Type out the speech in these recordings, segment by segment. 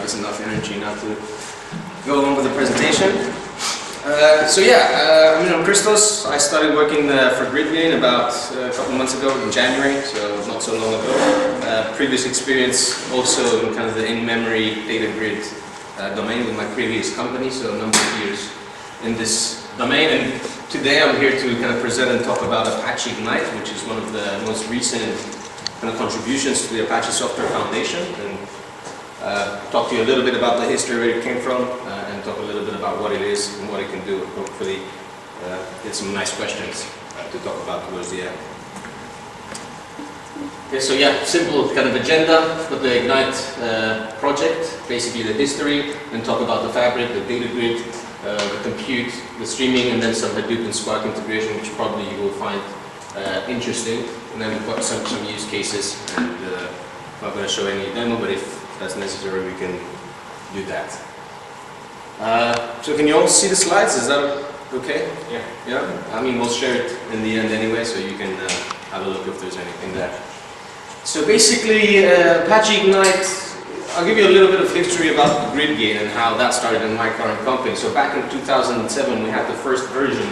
it's enough energy now to go on with the presentation. I'm Christos. I started working for GridGain about a couple of months ago in January, so not so long ago. Previous experience also in kind of the in-memory data grid domain with my previous company, so a number of years in this domain. And today I'm here to kind of present and talk about Apache Ignite, which is one of the most recent kind of contributions to the Apache Software Foundation, and talk to you a little bit about the history, where it came from, and talk a little bit about what it is and what it can do. Hopefully get some nice questions to talk about towards the end. Okay, so yeah, simple kind of agenda for the Ignite project, basically the history, and talk about the fabric, the data grid, the compute, the streaming, and then some Hadoop and Spark integration, which probably you will find interesting. And then we've got some use cases, and I'm not going to show any demo, but if that's necessary, we can do that. So can you all see the slides? Is that okay? Yeah. Yeah? I mean, we'll share it in the end anyway, so you can have a look if there's anything there. So basically, Apache Ignite, I'll give you a little bit of history about GridGain and how that started in my current company. So back in 2007, we had the first version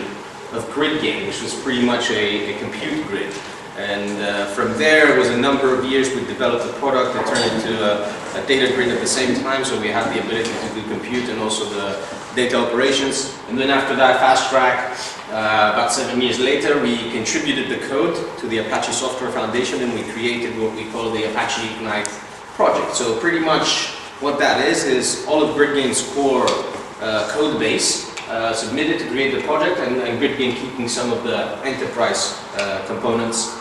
of GridGain, which was pretty much a compute grid. And from there, it was a number of years we developed a product that turned into a data grid at the same time, so we had the ability to do compute and also the data operations. And then after that, fast track, about 7 years later, we contributed the code to the Apache Software Foundation, and we created what we call the Apache Ignite project. So pretty much what that is all of GridGain's core code base submitted to create the project, and GridGain keeping some of the enterprise components.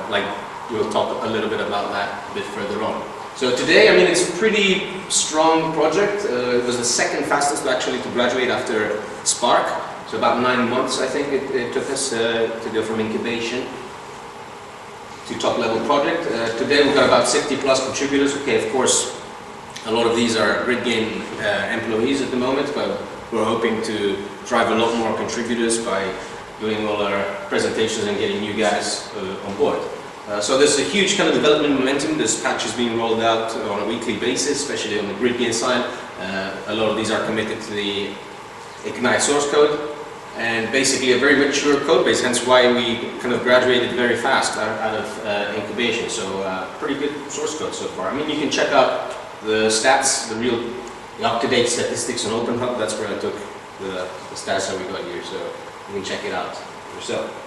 Like we'll talk a little bit about that a bit further on. So today, I mean, it's a pretty strong project. It was the second fastest actually to graduate after Spark. So about 9 months, I think it took us to go from incubation to top level project. Today we've got about 60 plus contributors. Okay, of course, a lot of these are GridGain employees at the moment, but we're hoping to drive a lot more contributors by doing all our presentations and getting you guys on board. So there's a huge kind of development momentum. There's patches being rolled out on a weekly basis, especially on the GridGain side. A lot of these are committed to the Ignite source code, and basically a very mature code base, hence why we kind of graduated very fast out of incubation. So pretty good source code so far. I mean, you can check out the stats, the up-to-date statistics on OpenHub. That's where I took the stats that we got here, so you can check it out yourself.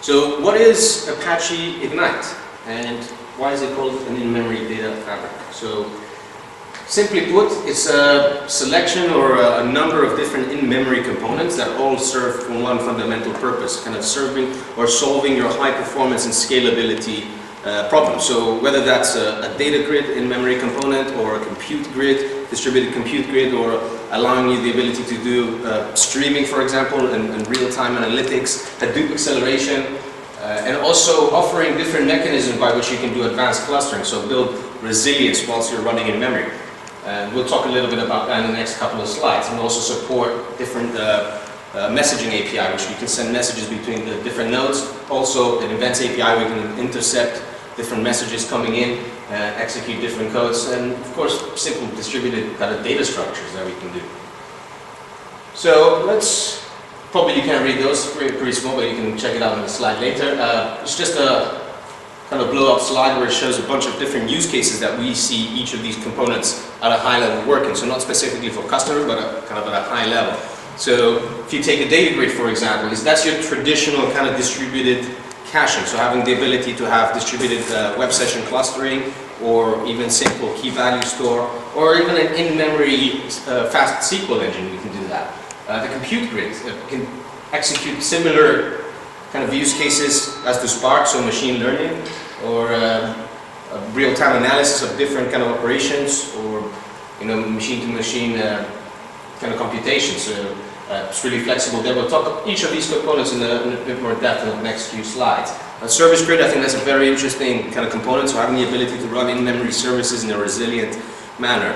So what is Apache Ignite, and why is it called an in-memory data fabric? So simply put, it's a selection or a number of different in-memory components that all serve one fundamental purpose, kind of serving or solving your high performance and scalability problem. So whether that's a data grid in-memory component, or a compute grid, distributed compute grid, or allowing you the ability to do streaming, for example, and real-time analytics, Hadoop acceleration, and also offering different mechanisms by which you can do advanced clustering, so build resilience whilst you're running in memory. And we'll talk a little bit about that in the next couple of slides, and also support different messaging API, which you can send messages between the different nodes. Also an events API, we can intercept different messages coming in, execute different codes, and of course simple distributed kind of data structures that we can do. So probably you can't read those, pretty small, but you can check it out on the slide later. It's just a kind of blow up slide where it shows a bunch of different use cases that we see each of these components at a high level working. So not specifically for customers, but kind of at a high level. So if you take a data grid, for example, that's your traditional kind of distributed caching. So having the ability to have distributed web session clustering, or even simple key value store, or even an in-memory fast SQL engine, we can do that. The compute grid can execute similar kind of use cases as to Spark, so machine learning, or real-time analysis of different kind of operations, or machine-to-machine kind of computation. So it's really flexible there. We'll talk about each of these components in a bit more depth in the next few slides. Service grid, I think that's a very interesting kind of component, so having the ability to run in-memory services in a resilient manner.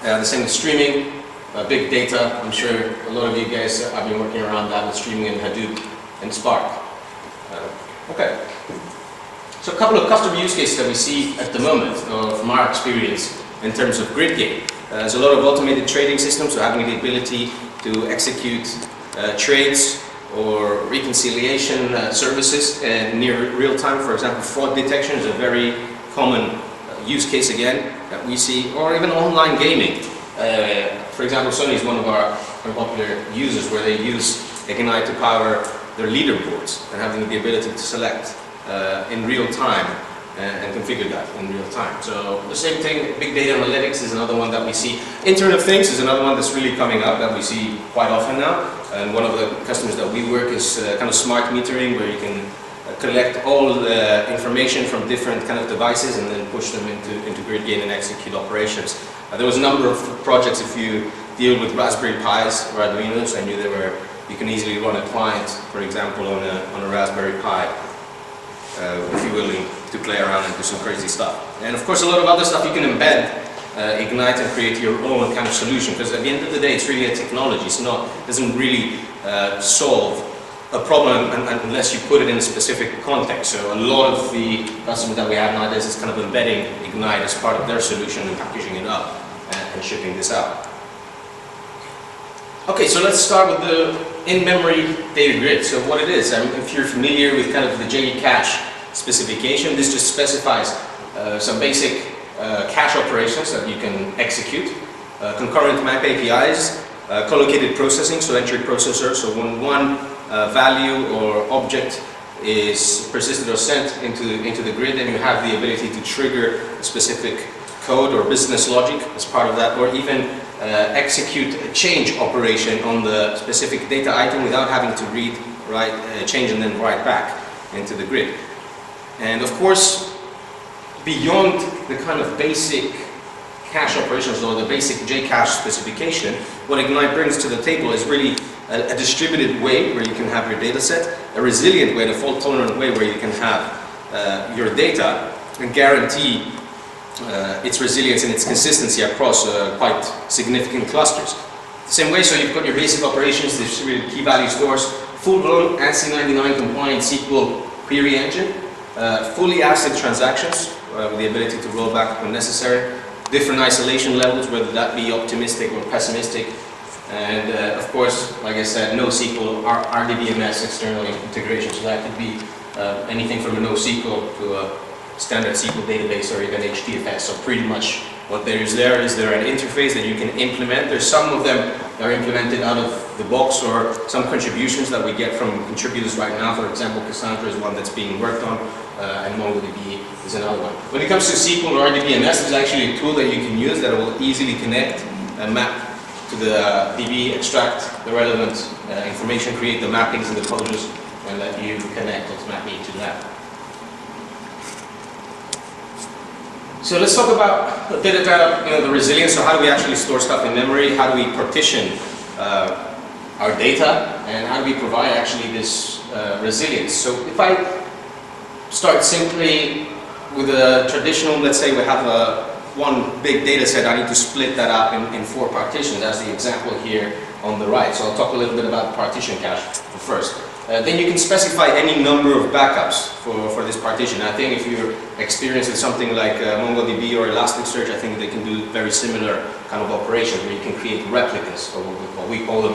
The same with streaming, big data. I'm sure a lot of you guys have been working around that with streaming in Hadoop and Spark. Okay. So a couple of customer use cases that we see at the moment from our experience in terms of GridGain. There's a lot of automated trading systems, so having the ability to execute trades or reconciliation services near real time. For example, fraud detection is a very common use case again that we see, or even online gaming. For example, Sony is one of our popular users where they use Ignite to power their leaderboards and having the ability to select in real time and configure that in real time. So the same thing, big data analytics is another one that we see. Internet of Things is another one that's really coming up that we see quite often now. And one of the customers that we work is kind of smart metering, where you can collect all the information from different kind of devices and then push them into GridGain and execute operations. There was a number of projects, if you deal with Raspberry Pis or Arduinos, I knew there were, you can easily run a client, for example, on a Raspberry Pi, if you're willing to play around and do some crazy stuff. And of course a lot of other stuff you can embed Ignite and create your own kind of solution, because at the end of the day it's really a technology. It's not, it doesn't really solve a problem unless you put it in a specific context. So a lot of the customers that we have nowadays is kind of embedding Ignite as part of their solution and packaging it up and shipping this out. Okay, so let's start with the in-memory data grid. So what it is, if you're familiar with kind of the JE cache specification, this just specifies some basic cache operations that you can execute, concurrent map APIs, collocated processing, so entry processor. So when one value or object is persisted or sent into the grid, and you have the ability to trigger a specific code or business logic as part of that, or even execute a change operation on the specific data item without having to read, write, change and then write back into the grid. And of course, beyond the kind of basic cache operations or the basic JCache specification, what Ignite brings to the table is really a distributed way where you can have your data set, a resilient way, a fault-tolerant way where you can have your data and guarantee its resilience and its consistency across quite significant clusters. The same way, so you've got your basic operations, distributed key value stores, full-blown ANSI 99 compliant SQL query engine, fully ACID transactions with the ability to roll back when necessary, different isolation levels, whether that be optimistic or pessimistic, and of course, like I said, NoSQL, RDBMS external integration, so that could be anything from a NoSQL to a standard SQL database or even HDFS. So pretty much what there is an interface that you can implement. There's some of them that are implemented out of the box, or some contributions that we get from contributors right now. For example, Cassandra is one that's being worked on, and MongoDB is another one. When it comes to SQL or RDBMS, there's actually a tool that you can use that will easily connect and map to the DB, extract the relevant information, create the mappings and the closures, and let you connect automatically to that. So let's talk about a bit about the resilience. So how do we actually store stuff in memory? How do we partition our data? And how do we provide actually this resilience? So if I start simply with a traditional, let's say we have one big data set, I need to split that up in 4 partitions, as the example here on the right. So I'll talk a little bit about partition cache first. Then you can specify any number of backups for this partition. I think if you're experienced with something like MongoDB or Elasticsearch, I think they can do very similar kind of operations where you can create replicas, or what we call them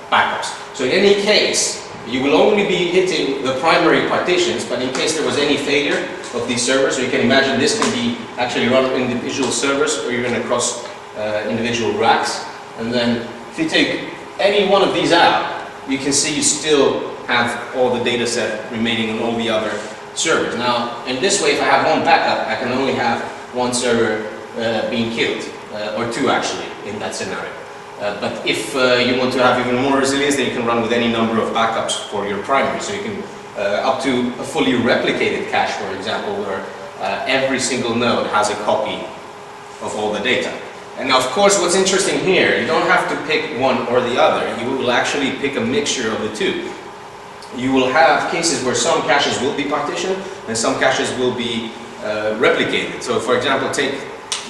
backups. So in any case, you will only be hitting the primary partitions, but in case there was any failure of these servers, so you can imagine this can be actually run on individual servers or even across individual racks. And then if you take any one of these out, you can see you still have all the data set remaining on all the other servers. Now, in this way, if I have one backup, I can only have one server being killed, or 2 actually, in that scenario. But if you want to have even more resilience, then you can run with any number of backups for your primary. So you can, up to a fully replicated cache, for example, where every single node has a copy of all the data. And now, of course, what's interesting here, you don't have to pick one or the other. You will actually pick a mixture of the 2. You will have cases where some caches will be partitioned and some caches will be replicated. So, for example, take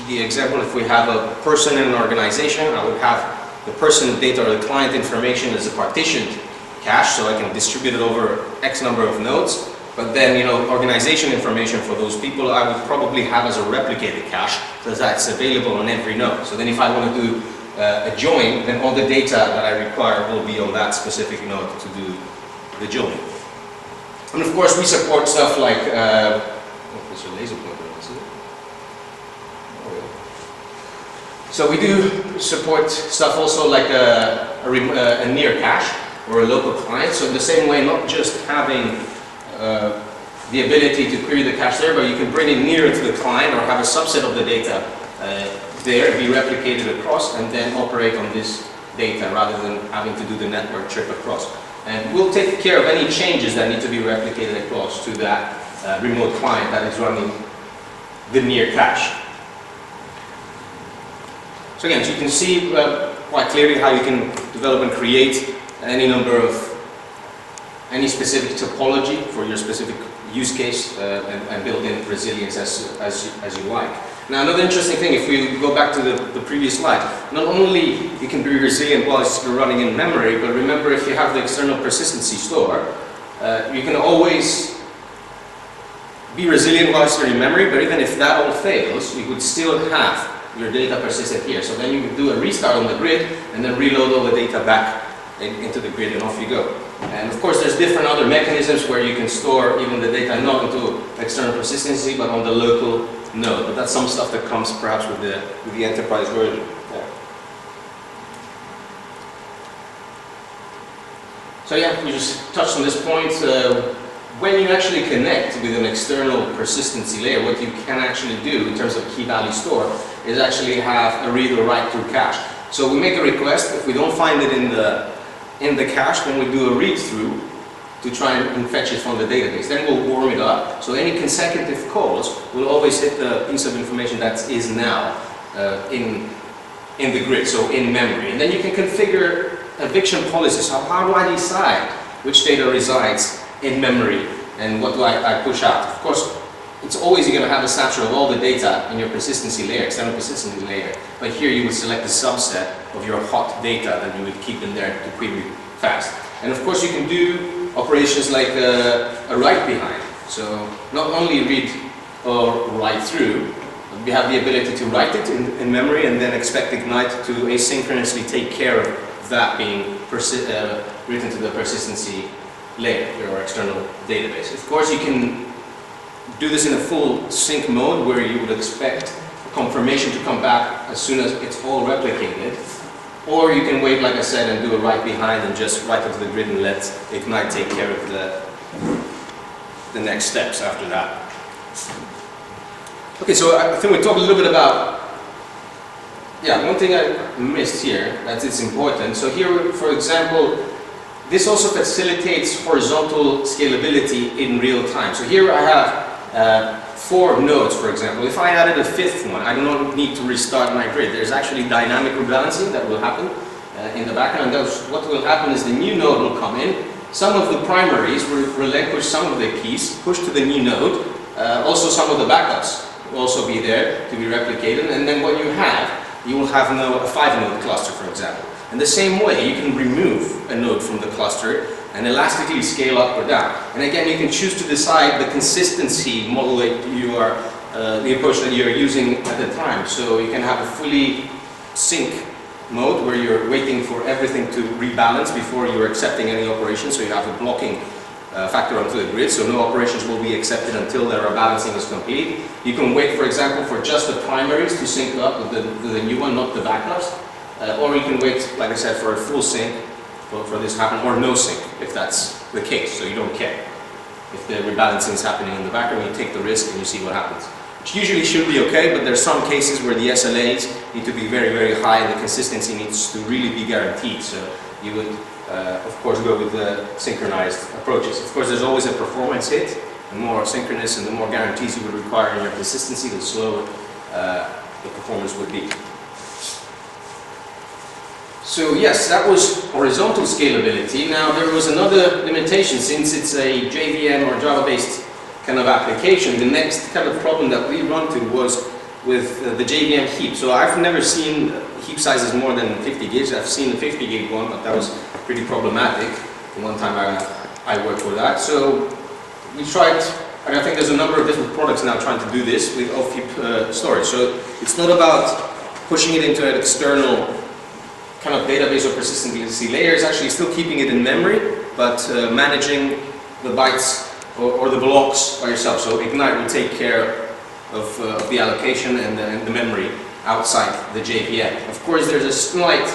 the example, if we have a person in an organization, I would have the person data or the client information as a partitioned cache, so I can distribute it over X number of nodes. But then, you know, organization information for those people I would probably have as a replicated cache, because that's available on every node. So then if I want to do a join, then all the data that I require will be on that specific node to do the join. And of course we support stuff like, there's a laser pointer, isn't it? Oh, yeah. So we do support stuff also like a near cache or a local client. So in the same way, not just having the ability to query the cache there, but you can bring it nearer to the client or have a subset of the data there, be replicated across, and then operate on this data rather than having to do the network trip across. And we'll take care of any changes that need to be replicated across to that remote client that is running the near cache. So again, so you can see quite clearly how you can develop and create any number of any specific topology for your specific use case and build in resilience as you like. Now another interesting thing, if we go back to the previous slide, not only you can be resilient while you're running in memory, but remember if you have the external persistency store, you can always be resilient while you're in memory, but even if that all fails, you would still have your data persistent here. So then you would do a restart on the grid and then reload all the data back into the grid and off you go. And of course there's different other mechanisms where you can store even the data not into external persistency but on the local node. But that's some stuff that comes perhaps with the enterprise version. Yeah. So yeah, we just touched on this point. When you actually connect with an external persistency layer, what you can actually do in terms of key value store is actually have a read or write through cache. So we make a request. If we don't find it in the cache, then we do a read through to try and fetch it from the database. Then we'll warm it up. So any consecutive calls will always hit the piece of information that is now in the grid, so in memory. And then you can configure eviction policies. So how do I decide which data resides in memory and what do I push out? Of course, it's always you're going to have a snapshot of all the data in your persistency layer, external persistency layer. But here you would select a subset of your hot data that you would keep in there to query fast. And of course you can do operations like a write behind. So not only read or write through, we have the ability to write it in memory and then expect Ignite to asynchronously take care of that being written to the persistency layer, your external database. Of course you can do this in a full sync mode where you would expect confirmation to come back as soon as it's all replicated. Or you can wait, like I said, and do a write behind and just write it to the grid and let Ignite take care of the next steps after that. Okay, so I think we talked a little bit about, one thing I missed here that is important. So here, for example, this also facilitates horizontal scalability in real time. So here I have 4 nodes, for example. If I added a 5th one, I do not need to restart my grid. There's actually dynamic rebalancing that will happen in the background. What will happen is the new node will come in. Some of the primaries will relinquish some of the keys, push to the new node. Also some of the backups will also be there to be replicated. And then what you will have now a 5-node cluster, for example. In the same way, you can remove a node from the cluster and elastically scale up or down. And again, you can choose to decide the consistency model that you are, the approach that you're using at the time. So you can have a fully sync mode where you're waiting for everything to rebalance before you're accepting any operation. So you have a blocking factor onto the grid, so no operations will be accepted until their rebalancing is complete. You can wait, for example, for just the primaries to sync up with the new one, not the backups. Or you can wait, like I said, for a full sync for this to happen, or no sync, if that's the case, so you don't care. If the rebalancing is happening in the background, you take the risk and you see what happens. Which usually should be okay, but there's some cases where the SLAs need to be very, very high and the consistency needs to really be guaranteed. So you would, of course, go with the synchronized approaches. Of course, there's always a performance hit. The more synchronous and the more guarantees you would require in your consistency, the slower the performance would be. So yes, that was horizontal scalability. Now there was another limitation. Since it's a JVM or Java-based kind of application, the next kind of problem that we run into was with the JVM heap. So I've never seen heap sizes more than 50 gigs. I've seen the 50 gig one, but that was pretty problematic. One time I worked with that. So we tried, and I think there's a number of different products now trying to do this with off-heap storage. So it's not about pushing it into an external kind of database or persistency layer. It's actually still keeping it in memory, but managing the bytes or the blocks by yourself. So Ignite will take care of the allocation and the memory outside the JVM. Of course, there's a slight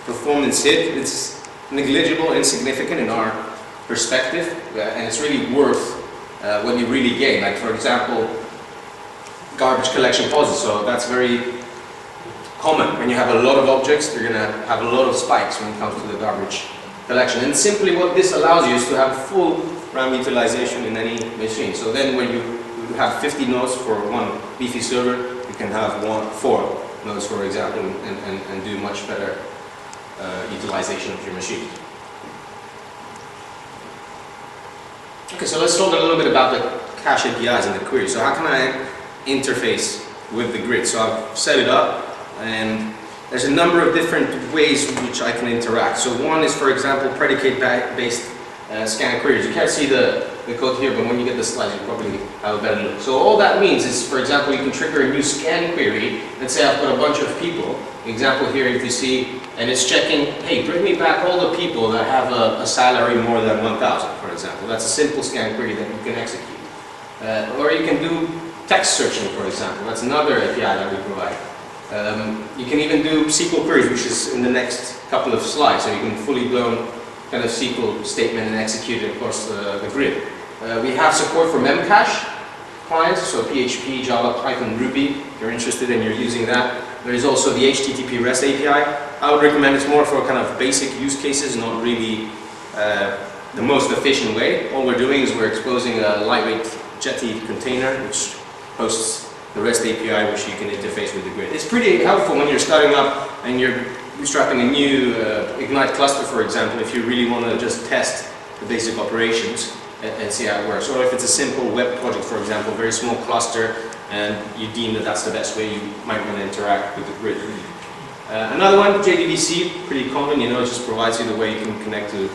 performance hit. It's negligible, insignificant in our perspective, and it's really worth what you really gain. Like, for example, garbage collection pauses. So that's very common. When you have a lot of objects, you're going to have a lot of spikes when it comes to the garbage collection. And simply what this allows you is to have full RAM utilization in any machine. So then when you have 50 nodes for one beefy server, you can have 4 nodes, for example, and do much better utilization of your machine. Okay, so let's talk a little bit about the cache APIs and the query. So how can I interface with the grid? So I've set it up, and there's a number of different ways in which I can interact. So one is, for example, predicate-based scan queries. You can't see the code here, but when you get the slides, you probably have a better look. So all that means is, for example, you can trigger a new scan query. Let's say I've got a bunch of people. Example here, if you see, and it's checking, hey, bring me back all the people that have a salary more than 1,000, for example. That's a simple scan query that you can execute. Or you can do text searching, for example. That's another API that we provide. You can even do SQL queries, which is in the next couple of slides. So you can fully blown kind of SQL statement and execute it across the grid. We have support for Memcache clients, so PHP, Java, Python, Ruby. If you're interested and you're using that. There is also the HTTP REST API. I would recommend it's more for kind of basic use cases, not really the most efficient way. All we're doing is we're exposing a lightweight Jetty container, which hosts the REST API, which you can interface with the grid. It's pretty helpful when you're starting up and you're bootstrapping a new Ignite cluster, for example, if you really want to just test the basic operations and see how it works. Or if it's a simple web project, for example, very small cluster, and you deem that that's the best way, you might want to interact with the grid. Another one, JDBC, pretty common, you know, it just provides you the way you can connect to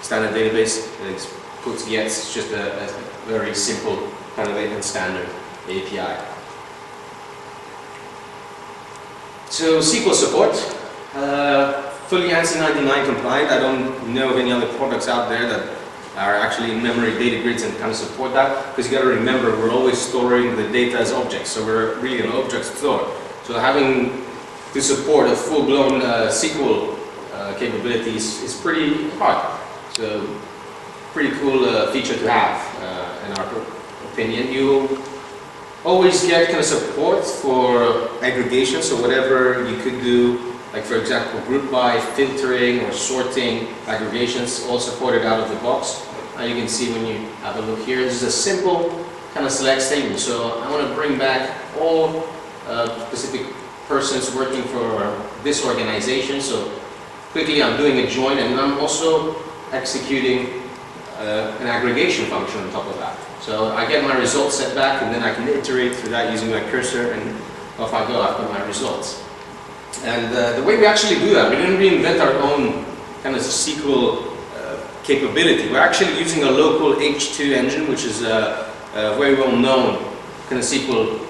standard database. It's puts gets, it's just a very simple kind of and standard API. So SQL support, fully ANSI 99 compliant. I don't know of any other products out there that are actually in-memory data grids and kind of support that, because you got to remember we're always storing the data as objects, so we're really an object store. So having to support a full-blown SQL capabilities is pretty hard. So pretty cool feature to have in our opinion. You always get kind of support for aggregation, so whatever you could do, like for example group by, filtering or sorting, aggregations, all supported out of the box. And you can see when you have a look here, this is a simple kind of select statement. So I want to bring back all specific persons working for this organization. So quickly I'm doing a join, and I'm also executing an aggregation function on top of that. So I get my results set back, and then I can iterate through that using my cursor, and off I go, I've got my results. And the way we actually do that, we didn't reinvent our own kind of SQL capability. We're actually using a local H2 engine, which is a very well known kind of SQL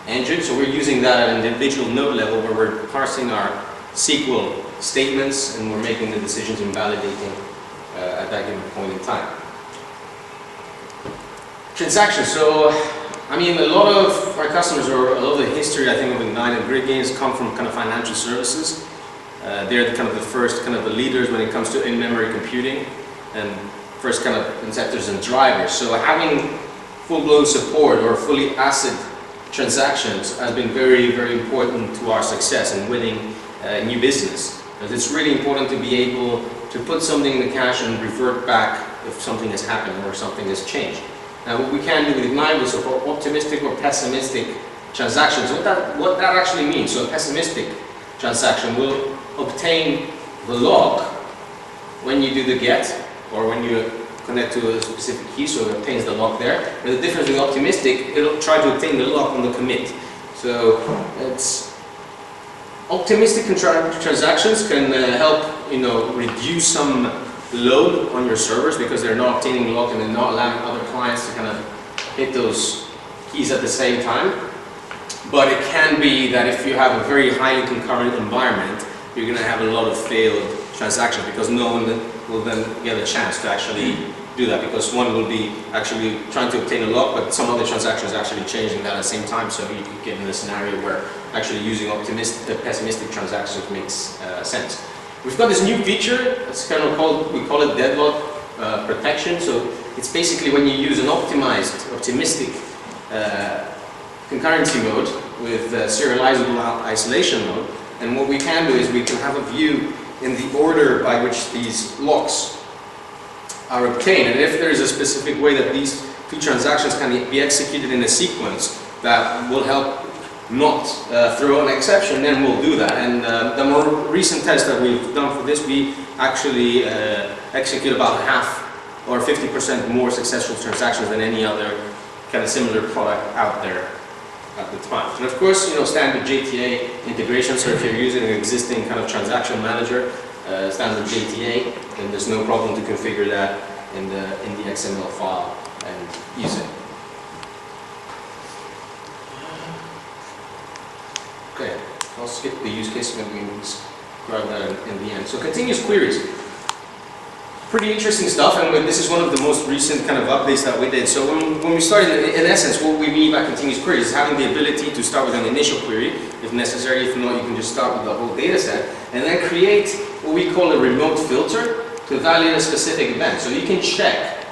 engine. So we're using that at an individual node level, where we're parsing our SQL statements and we're making the decisions and validating at that given point in time. Transactions. So, I mean, a lot of our customers, or a lot of the history, I think, of Ignite and GridGain has come from kind of financial services. They're kind of the first kind of the leaders when it comes to in-memory computing, and first kind of inceptors and drivers. So having full-blown support or fully ACID transactions has been very, very important to our success in winning new business. Because it's really important to be able to put something in the cache and revert back if something has happened or something has changed. Now, what we can do with Ignite is support optimistic or pessimistic transactions. What that actually means, so a pessimistic transaction will obtain the lock when you do the get, or when you connect to a specific key, so it obtains the lock there. But the difference with optimistic, it'll try to obtain the lock on the commit. So it's optimistic transactions can help, reduce some load on your servers, because they're not obtaining the lock and they're not allowing other clients to kind of hit those keys at the same time. But it can be that if you have a very highly concurrent environment, you're going to have a lot of failed transactions because no one will then get a chance to actually do that, because one will be actually trying to obtain a lock, but some other transaction is actually changing that at the same time, so you could get in a scenario where actually using pessimistic transactions makes sense. We've got this new feature, it's kind of called, we call it deadlock protection. So it's basically when you use an optimized, optimistic concurrency mode with serializable isolation mode, and what we can do is we can have a view in the order by which these locks are obtained, and if there is a specific way that these two transactions can be executed in a sequence that will help not throw an exception, then we'll do that. And the more recent test that we've done for this, we actually execute about half or 50% more successful transactions than any other kind of similar product out there at the time. And of course, standard JTA integration, so if you're using an existing kind of transaction manager, standard JTA, then there's no problem to configure that in the XML file and use it. Okay, I'll skip the use case, maybe we can grab that in the end. So continuous queries. Pretty interesting stuff, and this is one of the most recent kind of updates that we did. So when we started, in essence, what we mean by continuous queries is having the ability to start with an initial query, if necessary. If not, you can just start with the whole data set, and then create what we call a remote filter to evaluate a specific event. So you can check,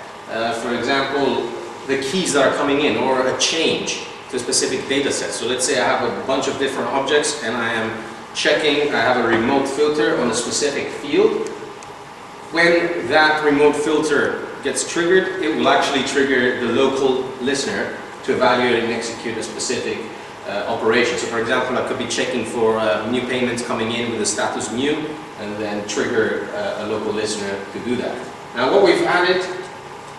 for example, the keys that are coming in, or a change to a specific data set. So let's say I have a bunch of different objects, and I am checking, I have a remote filter on a specific field. When that remote filter gets triggered, it will actually trigger the local listener to evaluate and execute a specific operation. So for example, I could be checking for new payments coming in with the status new, and then trigger a local listener to do that. Now what we've added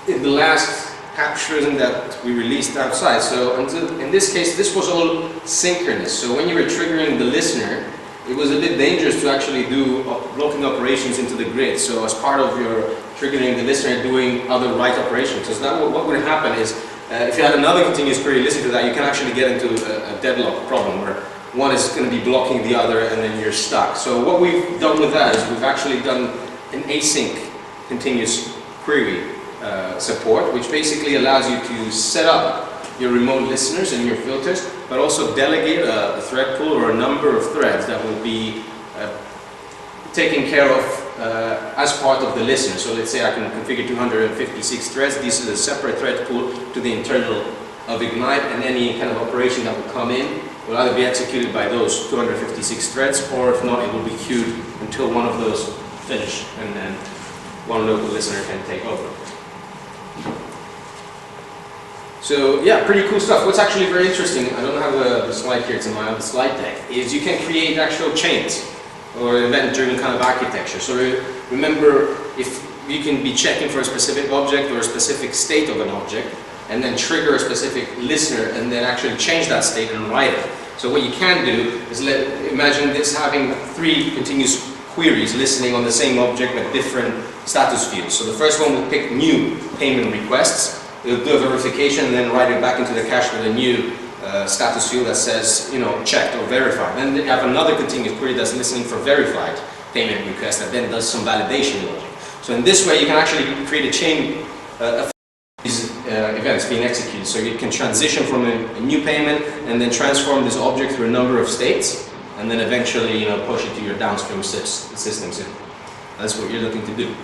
in the last captures that we released outside, so in this case, this was all synchronous. So when you were triggering the listener, it was a bit dangerous to actually do blocking operations into the grid. So as part of your triggering the listener, doing other write operations. Because now what would happen is, if you had another continuous query listening to that, you can actually get into a deadlock problem where one is going to be blocking the other and then you're stuck. So what we've done with that is we've actually done an async continuous query support, which basically allows you to set up your remote listeners and your filters, but also delegate a thread pool or a number of threads that will be taken care of as part of the listener. So let's say I can configure 256 threads. This is a separate thread pool to the internal of Ignite, and any kind of operation that will come in will either be executed by those 256 threads, or if not, it will be queued until one of those finish, and then one local listener can take over. So yeah, pretty cool stuff. What's actually very interesting, I don't have the slide here, it's in my other slide deck, is you can create actual chains or event-driven kind of architecture. So remember, if you can be checking for a specific object or a specific state of an object, and then trigger a specific listener and then actually change that state and write it. So what you can do is imagine this having 3 continuous queries listening on the same object with different status fields. So the first one will pick new payment requests. It'll do a verification and then write it back into the cache with a new status field that says, checked or verified. Then you have another continuous query that's listening for verified payment requests that then does some validation logic. So in this way, you can actually create a chain of these events being executed. So you can transition from a new payment and then transform this object through a number of states, and then eventually, push it to your downstream systems. That's what you're looking to do.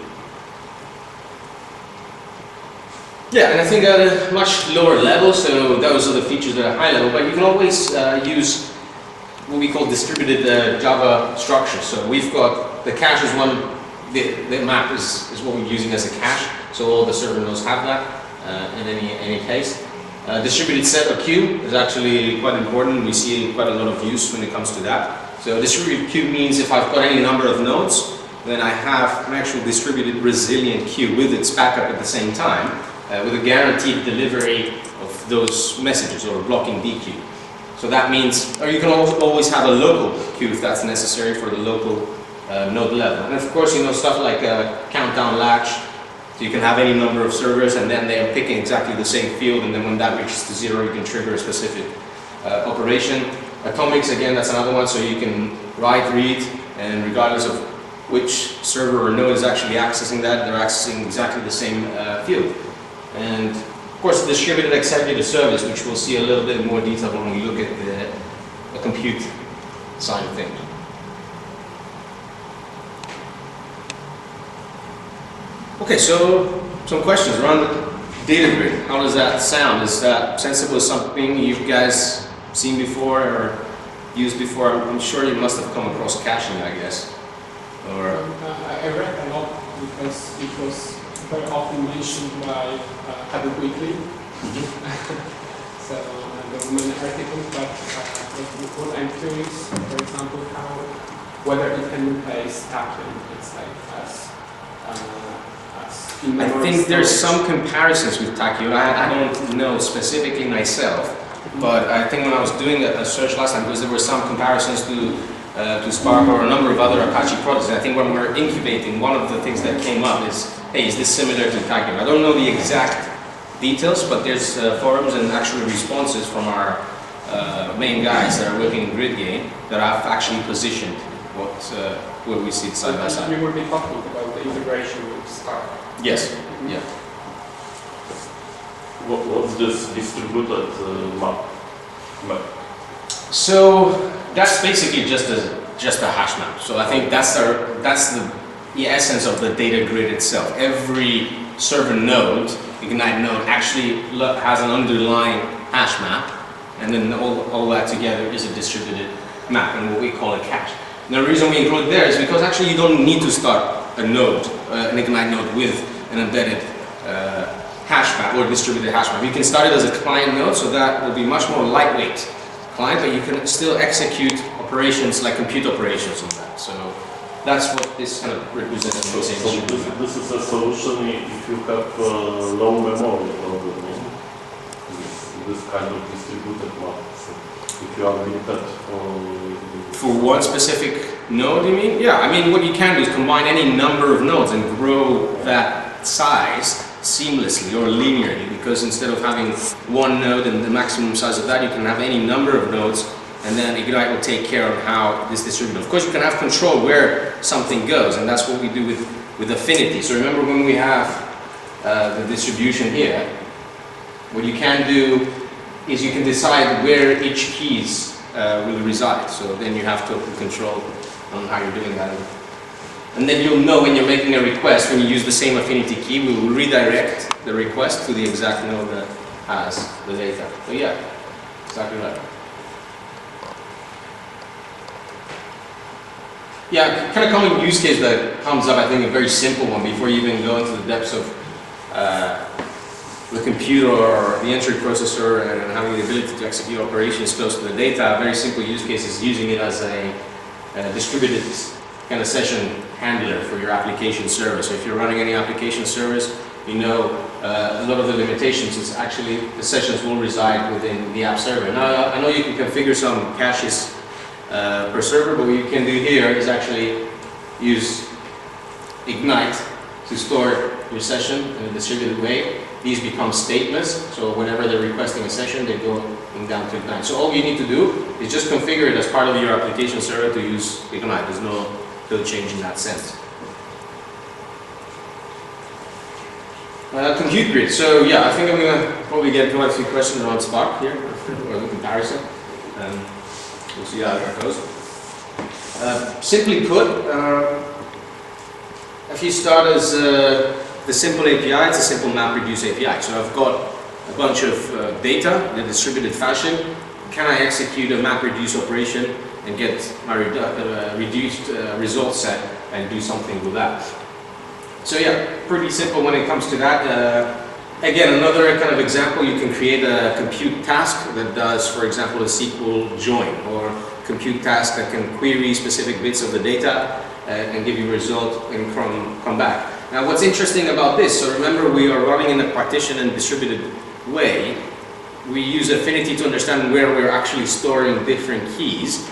Yeah, and I think at a much lower level, so those are the features that are high level, but you can always use what we call distributed Java structure. So we've got, the cache is one, the map is what we're using as a cache, so all the server nodes have that in any case. Distributed set or queue is actually quite important. We see quite a lot of use when it comes to that. So distributed queue means if I've got any number of nodes, then I have an actual distributed resilient queue with its backup at the same time, with a guaranteed delivery of those messages, or blocking DQ. So that means, or you can always have a local queue if that's necessary for the local node level. And of course, stuff like countdown latch So you can have any number of servers, and then they are picking exactly the same field, and then when that reaches to 0, you can trigger a specific operation. Atomics, again, that's another one, so you can write, read, and regardless of which server or node is actually accessing that, they're accessing exactly the same field. And of course, the distributed executive service, which we'll see a little bit more detail when we look at the compute side of things. Okay, so some questions around the data grid. How does that sound? Is that sensible? Something you guys seen before or used before? I'm sure you must have come across caching, I guess. Or I read a lot because it was very often mentioned by Hadoop Weekly. So there were many articles, but what I'm curious, for example, whether it can replace stacking, it's like as I think there's some comparisons with Tachyon. I don't know specifically myself, but I think when I was doing a search last time, because there were some comparisons to Spark or a number of other Apache products, and I think when we're incubating, one of the things that came up is, hey, is this similar to Tachyon? I don't know the exact details, but there's forums and actual responses from our main guys that are working in GridGain that have actually positioned what we see side by side. You will be talking about the integration with Spark. Yes. Yeah. What's this distributed map? So that's basically just a hash map. So I think that's the essence of the data grid itself. Every server node, Ignite node, actually has an underlying hash map, and then all that together is a distributed map, and what we call a cache. And the reason we include there is because actually you don't need to start a node, an Ignite node with an embedded hash map or distributed hash map. You can start it as a client node, so that will be much more lightweight client, but you can still execute operations like compute operations on that. So that's what this kind of represents. So this is a solution if you have low memory problem, this kind of distributed map. So if you are limited for one specific node, you mean? Yeah, I mean, what you can do is combine any number of nodes and grow that size seamlessly or linearly, because instead of having one node and the maximum size of that, you can have any number of nodes, and then Ignite will take care of how this distributed. Of course, you can have control where something goes, and that's what we do with affinity. So remember when we have the distribution here, what you can do is you can decide where each keys will reside. So then you have total control on how you're doing that. And then you'll know when you're making a request, when you use the same affinity key, we will redirect the request to the exact node that has the data. So yeah, exactly right. Yeah, kind of common use case that comes up, I think a very simple one before you even go into the depths of the computer or the entry processor and having the ability to execute operations close to the data. A very simple use case is using it as a distributed kind of session handler for your application service. So if you're running any application service, you know a lot of the limitations is actually the sessions will reside within the app server. Now I know you can configure some caches per server, but what you can do here is actually use Ignite to store your session in a distributed way. These become stateless, so whenever they're requesting a session, they go down to Ignite. So all you need to do is just configure it as part of your application server to use Ignite. There's no change in that sense. Compute grid. So yeah, I think I'm going to probably get quite a few questions around Spark here, or the comparison. We'll see how that goes. Simply put, if you start as the simple API, it's a simple MapReduce API. So I've got a bunch of data in a distributed fashion. Can I execute a MapReduce operation and get my reduced result set and do something with that? So yeah, pretty simple when it comes to that. Again, another kind of example, you can create a compute task that does, for example, a SQL join, or compute task that can query specific bits of the data and give you a result and come back. Now what's interesting about this, so remember we are running in a partition and distributed way. We use affinity to understand where we're actually storing different keys.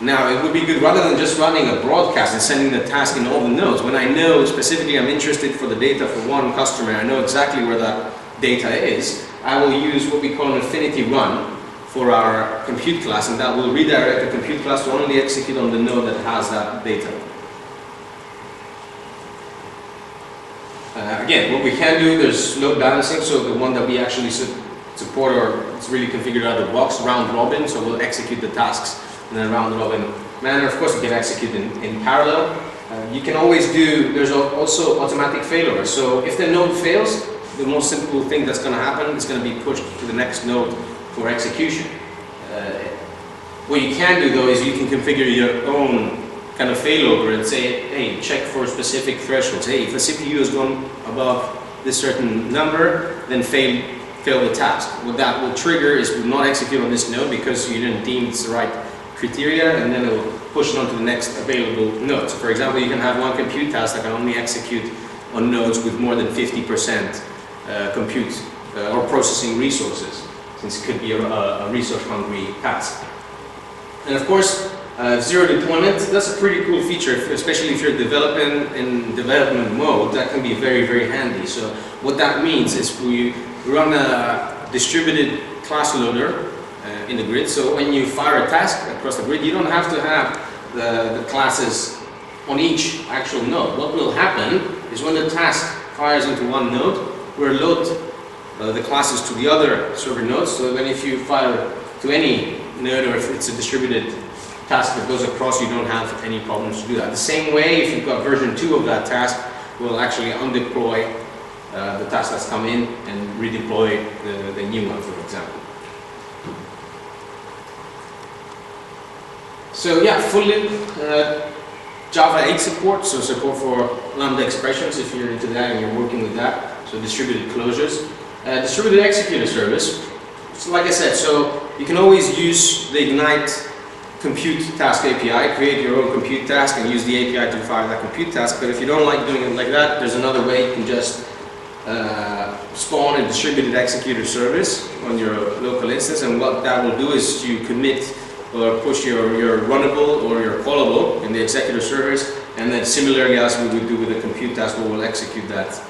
Now, it would be good, rather than just running a broadcast and sending the task in all the nodes, when I know specifically I'm interested for the data for one customer, I know exactly where that data is, I will use what we call an affinity run for our compute class, and that will redirect the compute class to only execute on the node that has that data. Again, what we can do, there's load balancing, so the one that we actually support, or it's really configured out of the box, round robin, so we'll execute the tasks in a round robin manner. Of course, you can execute in parallel. You can always do, there's also automatic failover. So if the node fails, the most simple thing that's going to happen is going to be pushed to the next node for execution. What you can do though is you can configure your own kind of failover and say, hey, check for specific thresholds. Hey, if the CPU has gone above this certain number, then fail the task. What that will trigger is will not execute on this node because you didn't deem it's the right criteria, and then it will push it on to the next available node. So for example, you can have one compute task that can only execute on nodes with more than 50% compute or processing resources, since it could be a resource-hungry task. And of course, zero deployment, that's a pretty cool feature, especially if you're developing in development mode. That can be very, very handy. So what that means is we run a distributed class loader in the grid. So when you fire a task across the grid, you don't have to have the classes on each actual node. What will happen is when the task fires into one node, we'll load the classes to the other server nodes. So then if you fire to any node, or if it's a distributed task that goes across, you don't have any problems to do that. The same way, if you've got version 2 of that task, we'll actually undeploy the task that's come in and redeploy the new one, for example. So yeah, fully Java 8 support, so support for Lambda expressions if you're into that and you're working with that. So distributed closures. Distributed executor service. So like I said, so you can always use the Ignite compute task API, create your own compute task and use the API to fire that compute task. But if you don't like doing it like that, there's another way. You can just spawn a distributed executor service on your local instance, and what that will do is you commit or push your runnable or your callable in the executor service, and then similarly as we would do with the compute task, we will execute that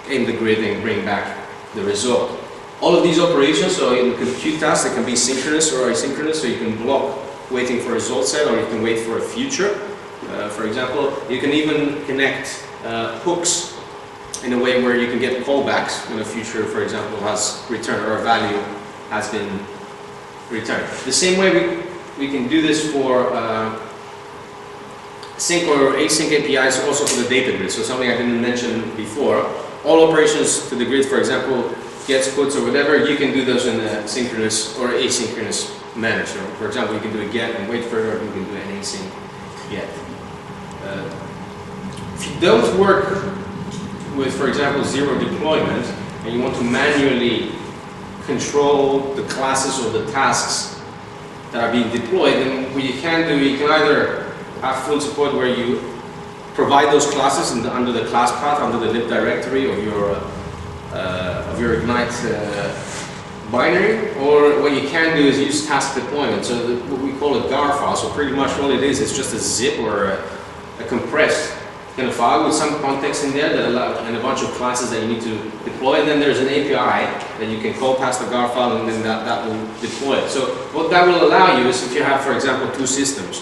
in the grid and bring back the result. All of these operations, so in compute tasks, they can be synchronous or asynchronous, so you can block waiting for a result set, or you can wait for a future. For example, you can even connect hooks in a way where you can get callbacks when a future, for example, has returned or a value has been returned. The same way we can do this for sync or async APIs, also for the data grid. So something I didn't mention before. All operations to the grid, for example, gets, puts, or whatever, you can do those in a synchronous or asynchronous manner. So for example, you can do a get and wait for it, or you can do an async get. If you don't work with, for example, zero deployment, and you want to manually control the classes or the tasks that are being deployed, then what you can do, you can either have full support where you provide those classes under the class path, under the lib directory of your Ignite binary, or what you can do is use task deployment. So what we call a GAR file. So pretty much all it is just a zip or a compressed kind of file with some context in there that allows, and a bunch of classes that you need to deploy. And then there's an API that you can call past the GAR file, and then that will deploy it. So what that will allow you is if you have, for example, two systems.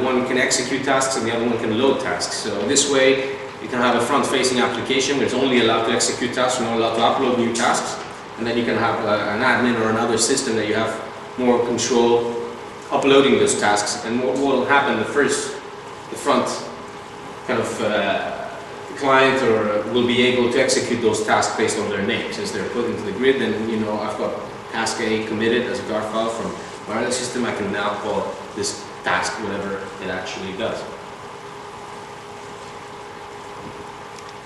One can execute tasks and the other one can load tasks. So this way you can have a front-facing application where it's only allowed to execute tasks, not allowed to upload new tasks. And then you can have an admin or another system that you have more control uploading those tasks. And what will happen, the front kind of client or will be able to execute those tasks based on their names. As they're put into the grid, then you know I've got task A committed as a GAR file from my other system. I can now call this task whatever it actually does.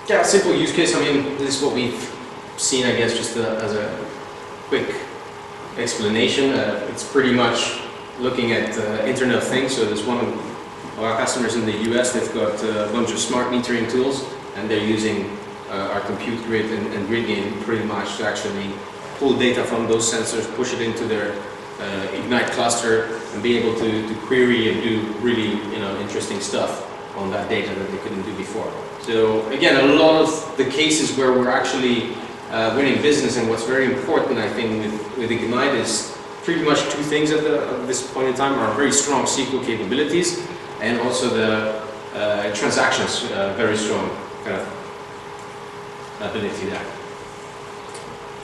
Yeah, simple use case. I mean, this is what we've seen, I guess, just as a quick explanation. It's pretty much looking at Internet of Things. So there's one of our customers in the US, they've got a bunch of smart metering tools, and they're using our compute grid and GridGain pretty much to actually pull data from those sensors, push it into their Ignite cluster, and be able to query and do really interesting stuff on that data that they couldn't do before. So again, a lot of the cases where we're actually winning business, and what's very important I think with Ignite is pretty much two things at this point in time: are very strong SQL capabilities, and also the transactions, very strong kind of ability there.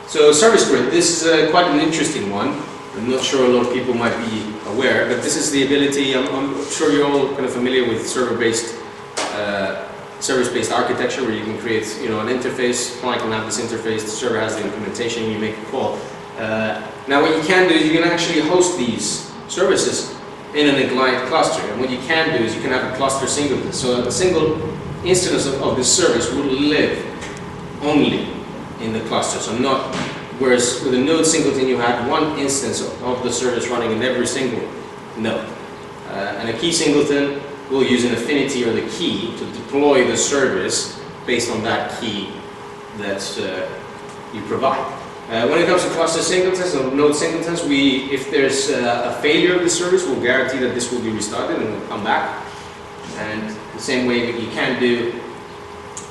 So service grid, this is quite an interesting one. I'm not sure a lot of people might be aware, but this is the ability, I'm sure you're all kind of familiar with service-based architecture, where you can create an interface, client can have this interface, the server has the implementation, you make a call. Now what you can do is you can actually host these services in an Ignite cluster, and what you can do is you can have a cluster singleton. So a single instance of this service will live only in the cluster, so not, whereas with a node singleton you had one instance of the service running in every single node. And a key singleton will use an affinity or the key to deploy the service based on that key that you provide. When it comes to cluster singletons or node singletons, if there's a failure of the service, we'll guarantee that this will be restarted and will come back. And the same way that you can do,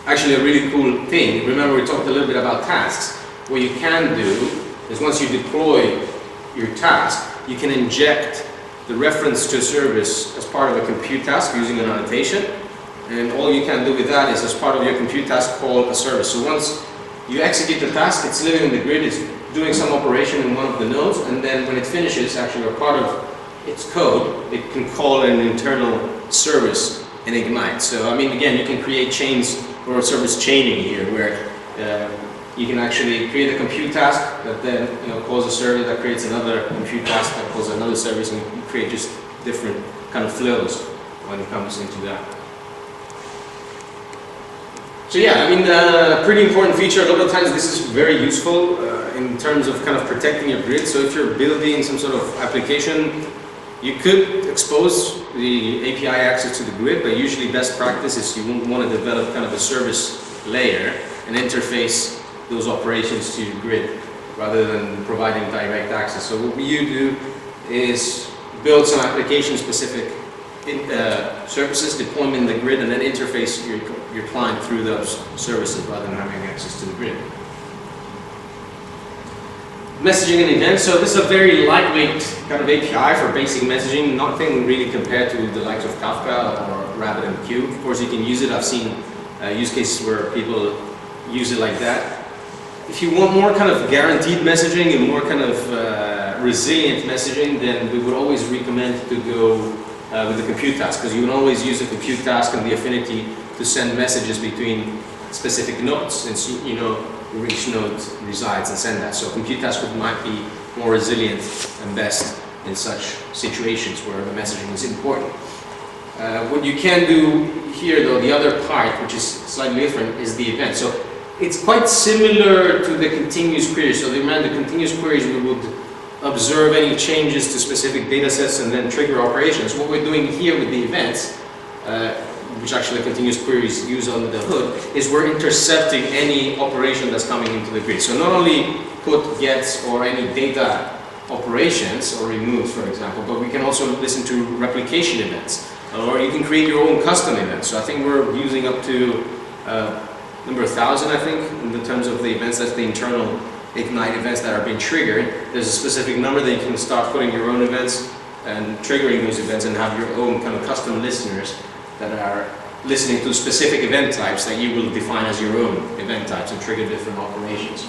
actually a really cool thing, remember we talked a little bit about tasks. What you can do is once you deploy your task, you can inject the reference to a service as part of a compute task using an annotation. And all you can do with that is, as part of your compute task, call a service. So once you execute the task, it's living in the grid, it's doing some operation in one of the nodes, and then when it finishes, actually a part of its code, it can call an internal service in Ignite. So I mean, again, you can create chains or service chaining here, where you can actually create a compute task that then calls a service that creates another compute task that calls another service, and you create just different kind of flows when it comes into that. So yeah, I mean, pretty important feature. A lot of times this is very useful in terms of kind of protecting your grid. So if you're building some sort of application, you could expose the API access to the grid, but usually best practice is you want to develop kind of a service layer and interface those operations to your grid rather than providing direct access. So what you do is build some application-specific services, deploy them in the grid, and then interface your client through those services rather than having access to the grid. Messaging and events. So this is a very lightweight kind of API for basic messaging, nothing really compared to the likes of Kafka or RabbitMQ. Of course, you can use it. I've seen use cases where people use it like that. If you want more kind of guaranteed messaging and more kind of resilient messaging, then we would always recommend to go with the compute task, because you can always use the compute task and the affinity to send messages between specific nodes, since you know which node resides and send that. So compute task might be more resilient and best in such situations where the messaging is important. What you can do here, though, the other part, which is slightly different, is the event. So it's quite similar to the continuous queries. So the continuous queries, we would observe any changes to specific data sets and then trigger operations. What we're doing here with the events, which actually continuous queries use under the hood, is we're intercepting any operation that's coming into the grid. So not only put, gets, or any data operations or removes, for example, but we can also listen to replication events, or you can create your own custom events. So I think we're using up to number 1,000, I think, in terms of the events. That's the internal Ignite events that are being triggered. There's a specific number that you can start putting your own events and triggering those events, and have your own kind of custom listeners that are listening to specific event types that you will define as your own event types and trigger different operations.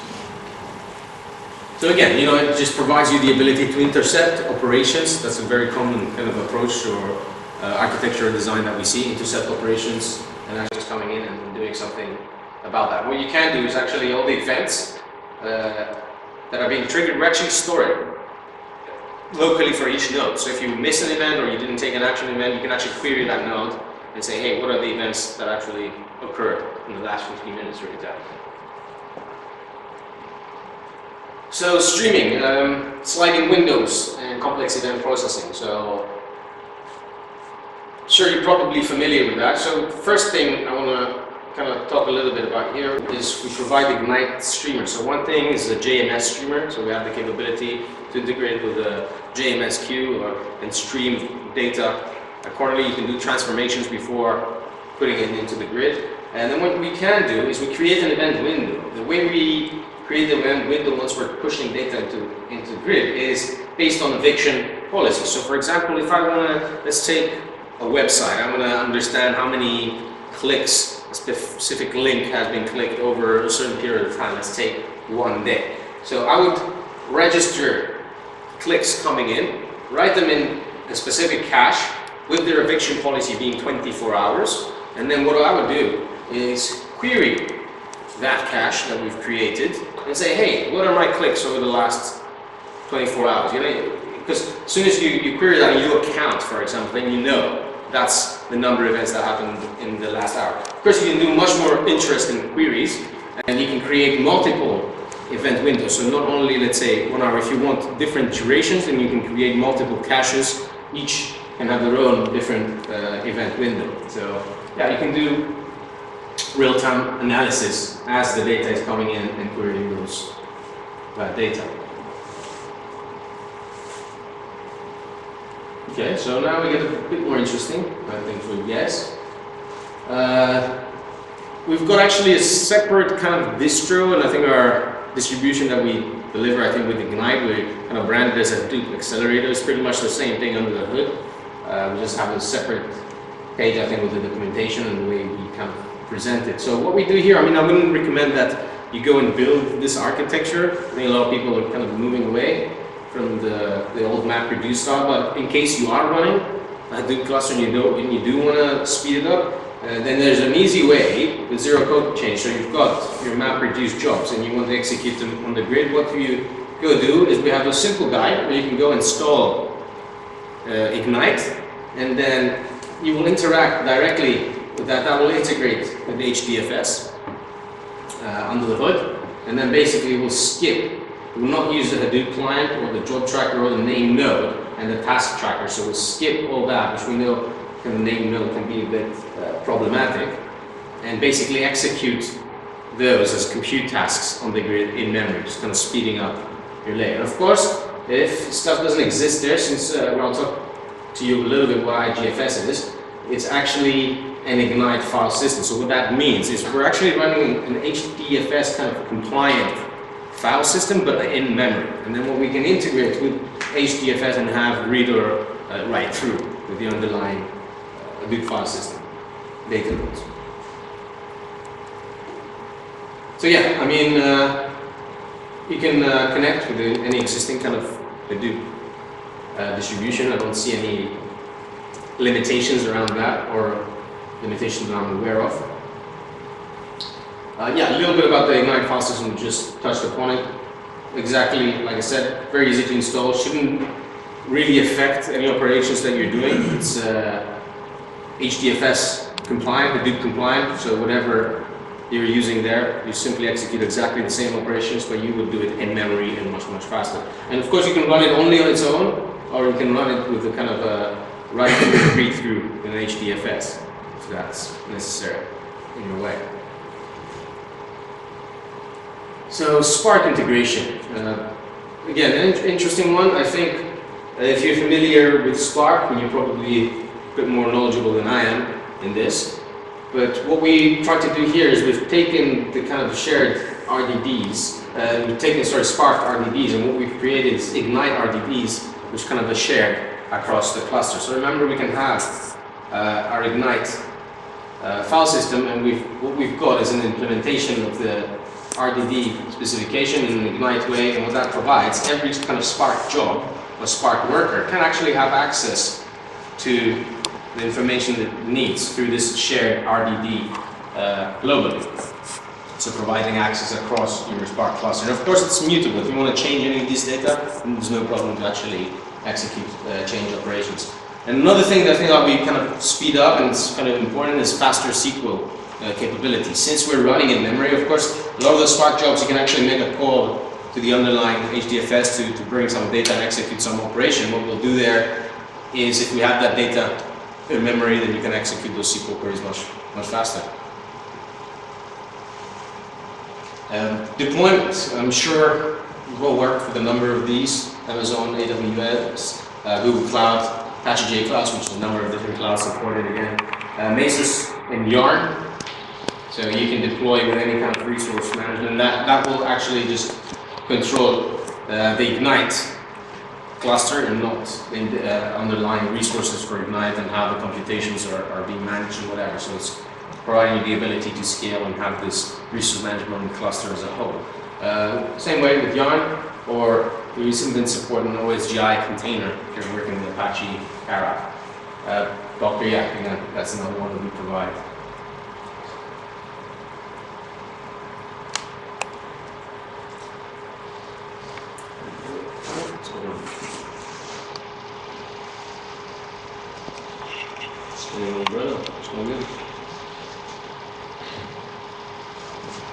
So again, it just provides you the ability to intercept operations. That's a very common kind of approach or architecture design that we see, intercept operations and actually just coming in and doing something about that. What you can do is actually all the events that are being triggered, we actually store it locally for each node. So if you miss an event or you didn't take an action event, you can actually query that node and say, hey, what are the events that actually occurred in the last 15 minutes, for example. So streaming, sliding windows and complex event processing. So sure, you're probably familiar with that. So first thing I want to kind of talk a little bit about here is we provide Ignite streamers. So one thing is a JMS streamer. So we have the capability to integrate with a JMS queue and stream data accordingly. You can do transformations before putting it into the grid. And then what we can do is we create an event window. The way we create the event window once we're pushing data into the grid is based on eviction policy. So for example, if I want to, let's take a website, I want to understand how many clicks a specific link has been clicked over a certain period of time. Let's take 1 day. So I would register clicks coming in, write them in a specific cache with their eviction policy being 24 hours. And then what I would do is query that cache that we've created and say, hey, what are my clicks over the last 24 hours? You know, because as soon as you query that and you do a count, for example, then you know that's the number of events that happened in the last hour. Of course, you can do much more interesting queries, and you can create multiple event windows. So not only, let's say, 1 hour, if you want different durations, then you can create multiple caches. Each can have their own different event window. So yeah, you can do real-time analysis as the data is coming in and querying those data. Okay, so now we get a bit more interesting, I think, for you guys. We've got actually a separate kind of distro, and I think our distribution that we deliver, I think with Ignite, we kind of branded as a Hadoop accelerator. It's pretty much the same thing under the hood. We just have a separate page, I think, with the documentation and the way we kind of present it. So what we do here, I mean, I wouldn't recommend that you go and build this architecture. I think a lot of people are kind of moving away from the old MapReduce style, but in case you are running a Hadoop cluster and you do want to speed it up, then there's an easy way with zero code change. So you've got your MapReduce jobs and you want to execute them on the grid. What you go do is we have a simple guide where you can go install Ignite, and then you will interact directly with that. That will integrate with HDFS under the hood, and then basically we'll skip. We will not use the Hadoop client or the job tracker or the name node and the task tracker. So we'll skip all that, which we know the name node can be a bit problematic, and basically execute those as compute tasks on the grid in memory, just kind of speeding up your layer. And of course, if stuff doesn't exist there, since I'll talk to you a little bit what IGFS is, it's actually an Ignite file system. So what that means is we're actually running an HDFS kind of compliant file system, but in memory. And then what we can integrate with HDFS and have read or write through with the underlying Hadoop file system, data nodes. So yeah, I mean, you can connect with any existing kind of Hadoop distribution. I don't see any limitations around that or limitations that I'm aware of. Yeah, a little bit about the Ignite file system, just touched upon it. Exactly, like I said, very easy to install, shouldn't really affect any operations that you're doing. It's HDFS compliant, Hadoop compliant, so whatever you're using there, you simply execute exactly the same operations, but you would do it in memory and much, much faster. And of course you can run it only on its own, or you can run it with a kind of a write through, read through in HDFS, if that's necessary in your way. So Spark integration, again, an interesting one. I think if you're familiar with Spark, you're probably a bit more knowledgeable than I am in this. But what we try to do here is we've taken the kind of shared RDDs, we've taken Spark RDDs, and what we've created is Ignite RDDs, which kind of are shared across the cluster. So remember, we can have our Ignite file system, and what we've got is an implementation of the RDD specification in an Ignite way, and what that provides, every kind of Spark job or Spark worker can actually have access to the information that it needs through this shared RDD globally. So providing access across your Spark cluster. And of course it's mutable. If you want to change any of this data, then there's no problem to actually execute change operations. And another thing that I think that we kind of speed up, and it's kind of important, is faster SQL capability. Since we're running in memory, of course, a lot of those Spark jobs you can actually make a call to the underlying HDFS to bring some data and execute some operation. What we'll do there is, if we have that data in memory, then you can execute those SQL queries much faster. Deployment, I'm sure we've all worked with a number of these. Amazon, AWS, Google Cloud, Apache JClouds, which is a number of different clouds supported again. Mesos and Yarn, so you can deploy with any kind of resource management. That will actually just control the Ignite cluster and not the underlying resources for Ignite and how the computations are being managed and whatever. So it's providing you the ability to scale and have this resource management cluster as a whole. Same way with Yarn, or we even support an OSGI container if you're working with Apache Arab. Docker, yeah, again, that's another one that we provide.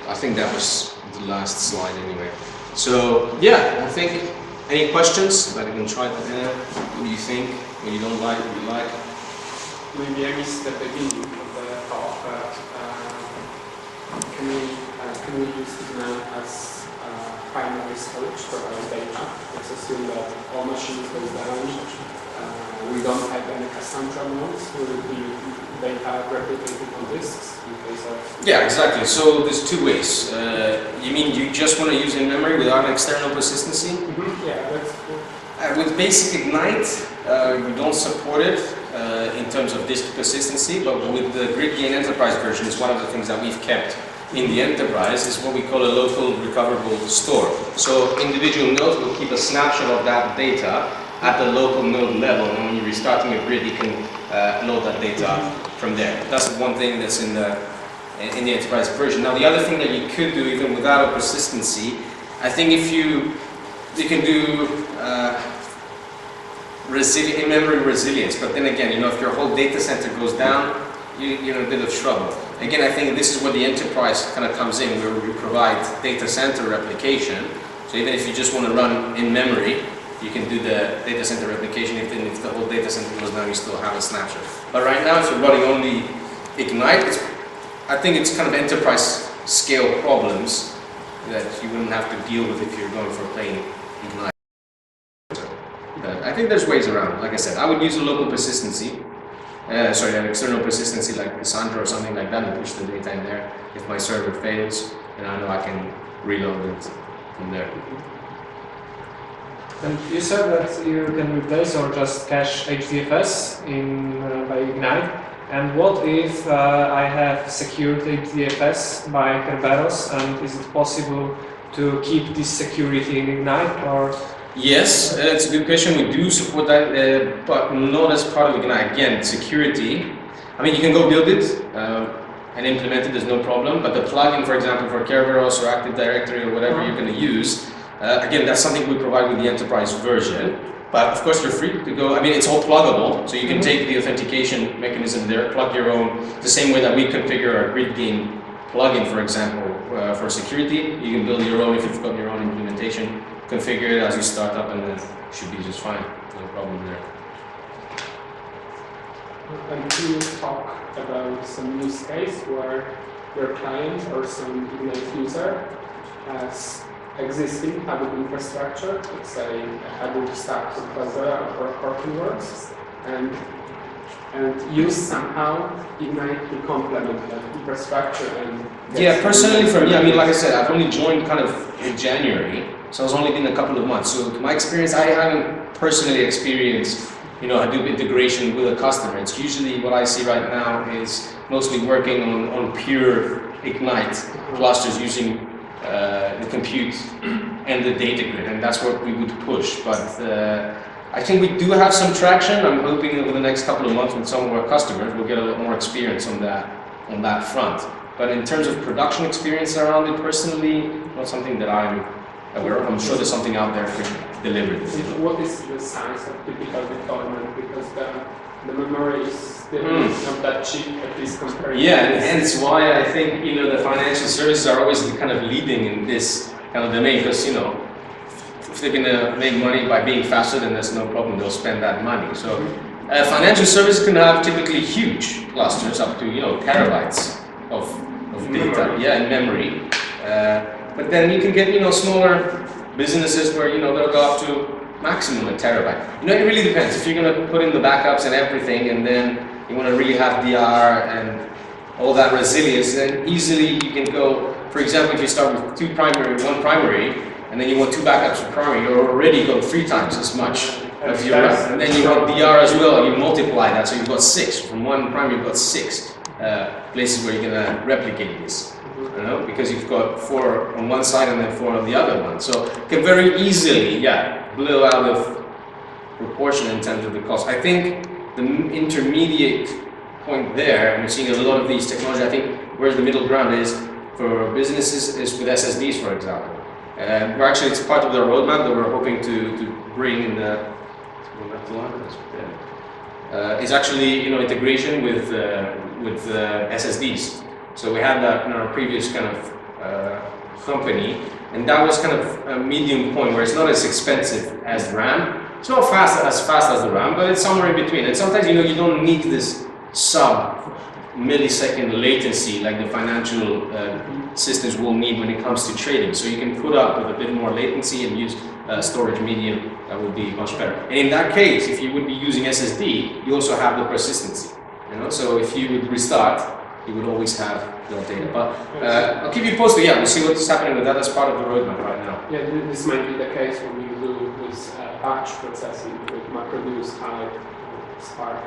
I think that was the last slide anyway. So yeah, I think any questions that I can try that in. What do you think? What you don't like? What you like? Maybe I missed the beginning of the talk, but can we use Ignite as primary storage for our data? Let's assume that all machines go down. We don't have any Cassandra nodes. Will it be data replicated on disks in case of? Yeah, exactly. So there's two ways. You mean you just want to use in memory without an external persistency? Mm-hmm. Yeah, that's cool. With basic Ignite, we don't support it in terms of disk persistency, but with the GridGain Enterprise version, it's one of the things that we've kept in the enterprise is what we call a local recoverable store. So individual nodes will keep a snapshot of that data at the local node level, and when you're restarting your grid, you can load that data from there. That's one thing that's in the enterprise version. Now, the other thing that you could do, even without a persistency, I think if you can do in-memory resilience, but then again, if your whole data center goes down, you're in a bit of trouble. Again, I think this is where the enterprise kind of comes in, where we provide data center replication. So even if you just want to run in memory, you can do the data center replication. If the whole data center goes down, you still have a snapshot. But right now, if you're running only Ignite, I think it's kind of enterprise scale problems that you wouldn't have to deal with if you're going for plain Ignite. But I think there's ways around. Like I said, I would use a local persistency. An external persistency like Cassandra or something like that, and push the data in there. If my server fails, then I know I can reload it from there. And you said that you can replace or just cache HDFS by Ignite. And what if I have secured HDFS by Kerberos, and is it possible to keep this security in Ignite, or? Yes, it's a good question. We do support that, but not as part of Ignite. Again, security. I mean, you can go build it and implement it. There's no problem. But the plugin, for example, for Kerberos or Active Directory or whatever you're going to use, again, that's something we provide with the enterprise version. But of course, you're free to go. I mean, it's all pluggable, so you can take the authentication mechanism there, plug your own. The same way that we configure our GridGain plugin, for example, for security, you can build your own if you've got your own implementation. Configure it as you start up, and then it should be just fine. No problem there. And can you talk about some use case where your client or some Ignite user has existing Hadoop infrastructure, let's say a Hadoop stack with Cloudera or Hortonworks, and use somehow Ignite to complement that infrastructure and yeah, personally for me, I mean, like I said, I've only joined kind of in January, so it's only been a couple of months. So to my experience, I haven't personally experienced, Hadoop integration with a customer. It's usually what I see right now is mostly working on pure Ignite clusters using the compute and the data grid, and that's what we would push. But I think we do have some traction. I'm hoping over the next couple of months with some of our customers, we'll get a lot more experience on that front. But in terms of production experience around it personally, not something that I'm aware of. I'm sure there's something out there for delivered. What is the size of typical deployment? Because the memory is still not that cheap, at least compared. Yeah, and hence why I think the financial services are always kind of leading in this kind of domain, because if they're gonna make money by being faster, then there's no problem. They'll spend that money. So financial services can have typically huge clusters, up to terabytes of data, in memory. But then you can get smaller businesses where they'll go up to maximum a terabyte. You know, it really depends. If you're going to put in the backups and everything, and then you want to really have DR and all that resilience, then easily you can go, for example, if you start with one primary, and then you want 2 backups for primary, you're already going 3 times as much of your RAM. And then you want DR as well, you multiply that, so you've got 6. From one primary, you've got 6 places where you're going to replicate this. You know, because you've got 4 on one side and then 4 on the other one. So it can very easily, blow out of proportion in terms of the cost. I think the intermediate point there, and we're seeing a lot of these technologies, I think where the middle ground is for businesses is with SSDs, for example. We're actually, it's part of the roadmap that we're hoping to bring in the, is actually, you know, integration with SSDs. So we had that in our previous kind of company, and that was kind of a medium point where it's not as expensive as RAM. It's not as fast as the RAM, but it's somewhere in between. And sometimes, you know, you don't need this sub-millisecond latency like the financial systems will need when it comes to trading. So you can put up with a bit more latency and use storage medium that would be much better. And in that case, if you would be using SSD, you also have the persistency. You know, so if you would restart, you would always have your data. But I'll keep you posted. Yeah, we'll see what's happening with that as part of the roadmap right now. Yeah, this might be the case when you do this batch processing with MapReduce high Spark.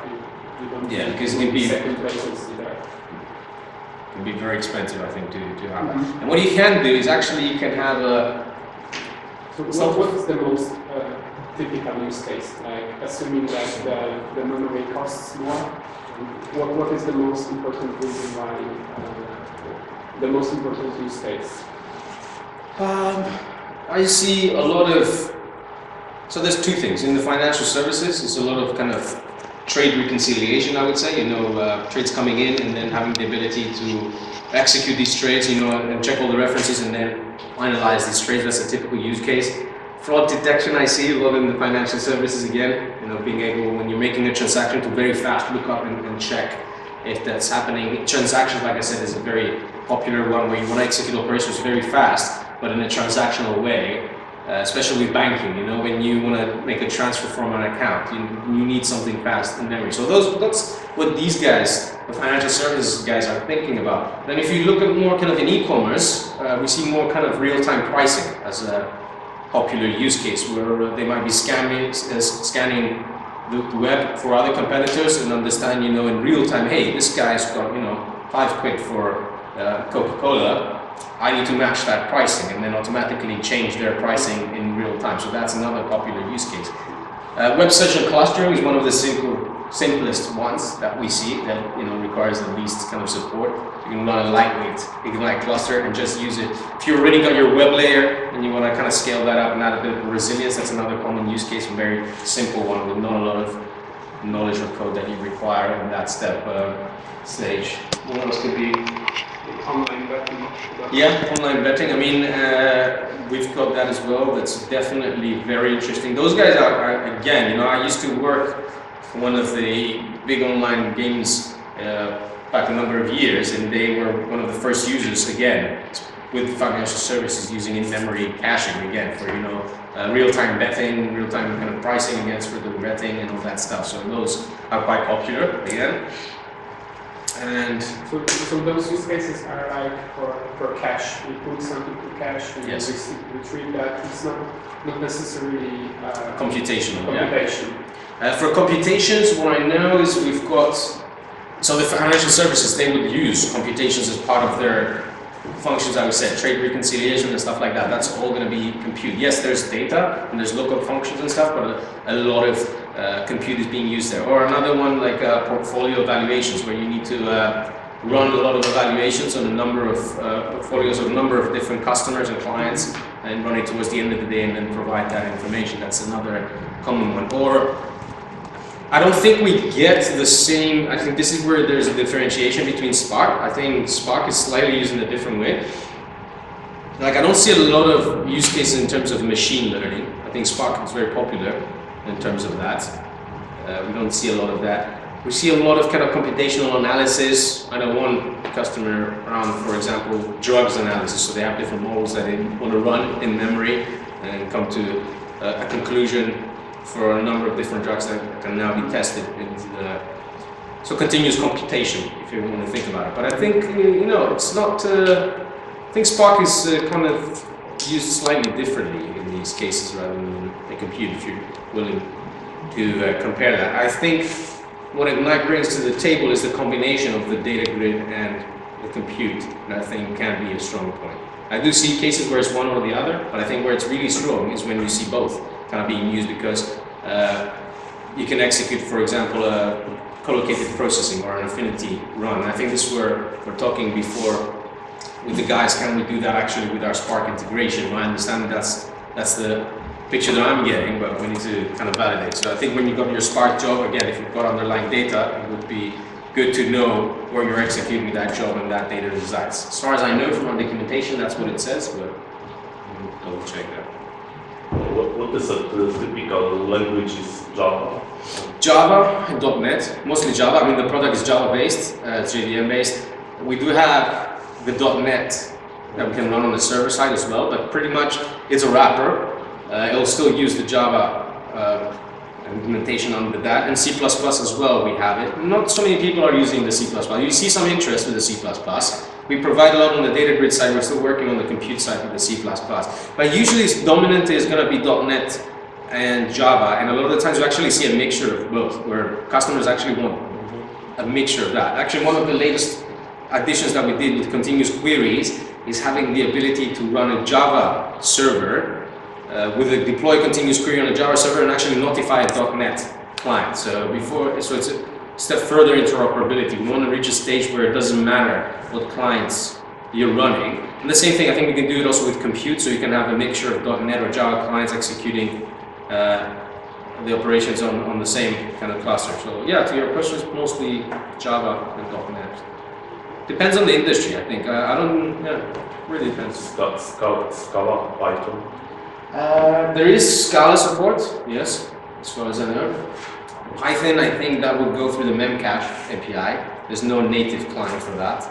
You don't because it can be second latency there. It can be very expensive, I think, to have that. And what you can do is actually you can have a. So what is the most typical use case? Like assuming that the memory costs more. What is the most important reason why, the most important use case? I see a lot of, so there's 2 things. In the financial services, it's a lot of kind of trade reconciliation, I would say, you know, trades coming in and then having the ability to execute these trades, you know, and check all the references and then finalize these trades. That's a typical use case. Fraud detection, I see a lot in the financial services again, you know, being able, when you're making a transaction, to very fast look up and check if that's happening. Transactions, like I said, is a very popular one where you want to execute operations very fast, but in a transactional way, especially with banking, you know, when you want to make a transfer from an account, you need something fast in memory. So that's what these guys, the financial services guys, are thinking about. Then if you look at more kind of in e-commerce, we see more kind of real-time pricing as a popular use case where they might be scanning the web for other competitors and understand, you know, in real time, hey, this guy's got, you know, 5 quid for Coca-Cola, I need to match that pricing, and then automatically change their pricing in real time. So that's another popular use case. Web session clustering is one of the simplest ones that we see that, you know, requires the least kind of support. You can run a lightweight Ignite cluster and just use it. If you already got your web layer and you want to kind of scale that up and add a bit of resilience, that's another common use case, a very simple one with not a lot of knowledge or code that you require in that stage. What else could be? Online betting. Yeah, online betting. I mean, we've got that as well. That's definitely very interesting. Those guys are again, you know, I used to work for one of the big online games back a number of years, and they were one of the first users again with financial services using in-memory caching again for, you know, real-time betting, real-time kind of pricing against for the betting and all that stuff. So those are quite popular again. And so those use cases are like for cache. You put something to cache and yes, retrieve that. It's not necessarily computation. Computation. Yeah. For computations, what I know is we've got, so the financial services, they would use computations as part of their functions, I would say, trade reconciliation and stuff like that. That's all going to be compute. Yes, there's data and there's lookup functions and stuff, but a lot of compute is being used there. Or another one like portfolio evaluations, where you need to run a lot of evaluations on a number of portfolios of a number of different customers and clients, and run it towards the end of the day and then provide that information. That's another common one. Or I don't think we get the same, I think this is where there's a differentiation between Spark. I think Spark is slightly used in a different way. Like, I don't see a lot of use cases in terms of machine learning. I think Spark is very popular in terms of that. We don't see a lot of that. We see a lot of kind of computational analysis. I know one customer around, for example, drugs analysis. So they have different models that they want to run in memory and come to a conclusion for a number of different drugs that can now be tested into the so continuous computation, if you want to think about it. But I think it's not. I think Spark is kind of used slightly differently in these cases rather than a compute. If you're willing to compare that, I think what Ignite brings to the table is the combination of the data grid and the compute, and I think can be a strong point. I do see cases where it's one or the other, but I think where it's really strong is when you see both kind of being used, because you can execute, for example, collocated processing or an affinity run. I think this is where we're talking before with the guys, can we do that actually with our Spark integration? I understand that's the picture that I'm getting, but we need to kind of validate. So I think when you've got your Spark job, again, if you've got underlying data, it would be good to know where you're executing that job and that data resides. As far as I know from our documentation, that's what it says, but we'll double check that. What is a typical language is Java? Java and .NET, mostly Java. I mean, the product is Java-based, it's JVM-based. We do have the .NET that we can run on the server side as well, but pretty much it's a wrapper. It'll still use the Java implementation under that, and C++ as well, we have it. Not so many people are using the C++. You see some interest with the C++. We provide a lot on the data grid side. We're still working on the compute side with the C++. But usually it's dominant is going to be .NET and Java, and a lot of the times you actually see a mixture of both, where customers actually want a mixture of that. Actually, one of the latest additions that we did with continuous queries is having the ability to run a Java server with a deploy continuous query on a Java server and actually notify a .NET client. So it's a step further interoperability. We want to reach a stage where it doesn't matter what clients you're running. And the same thing, I think we can do it also with compute, so you can have a mixture of .NET or Java clients executing the operations on the same kind of cluster. So yeah, to your question, it's mostly Java and .NET. Depends on the industry, I think. Really depends. Scala, Python. There is Scala support, yes, as far as I know. Python, I think that would go through the Memcache API. There's no native client for that.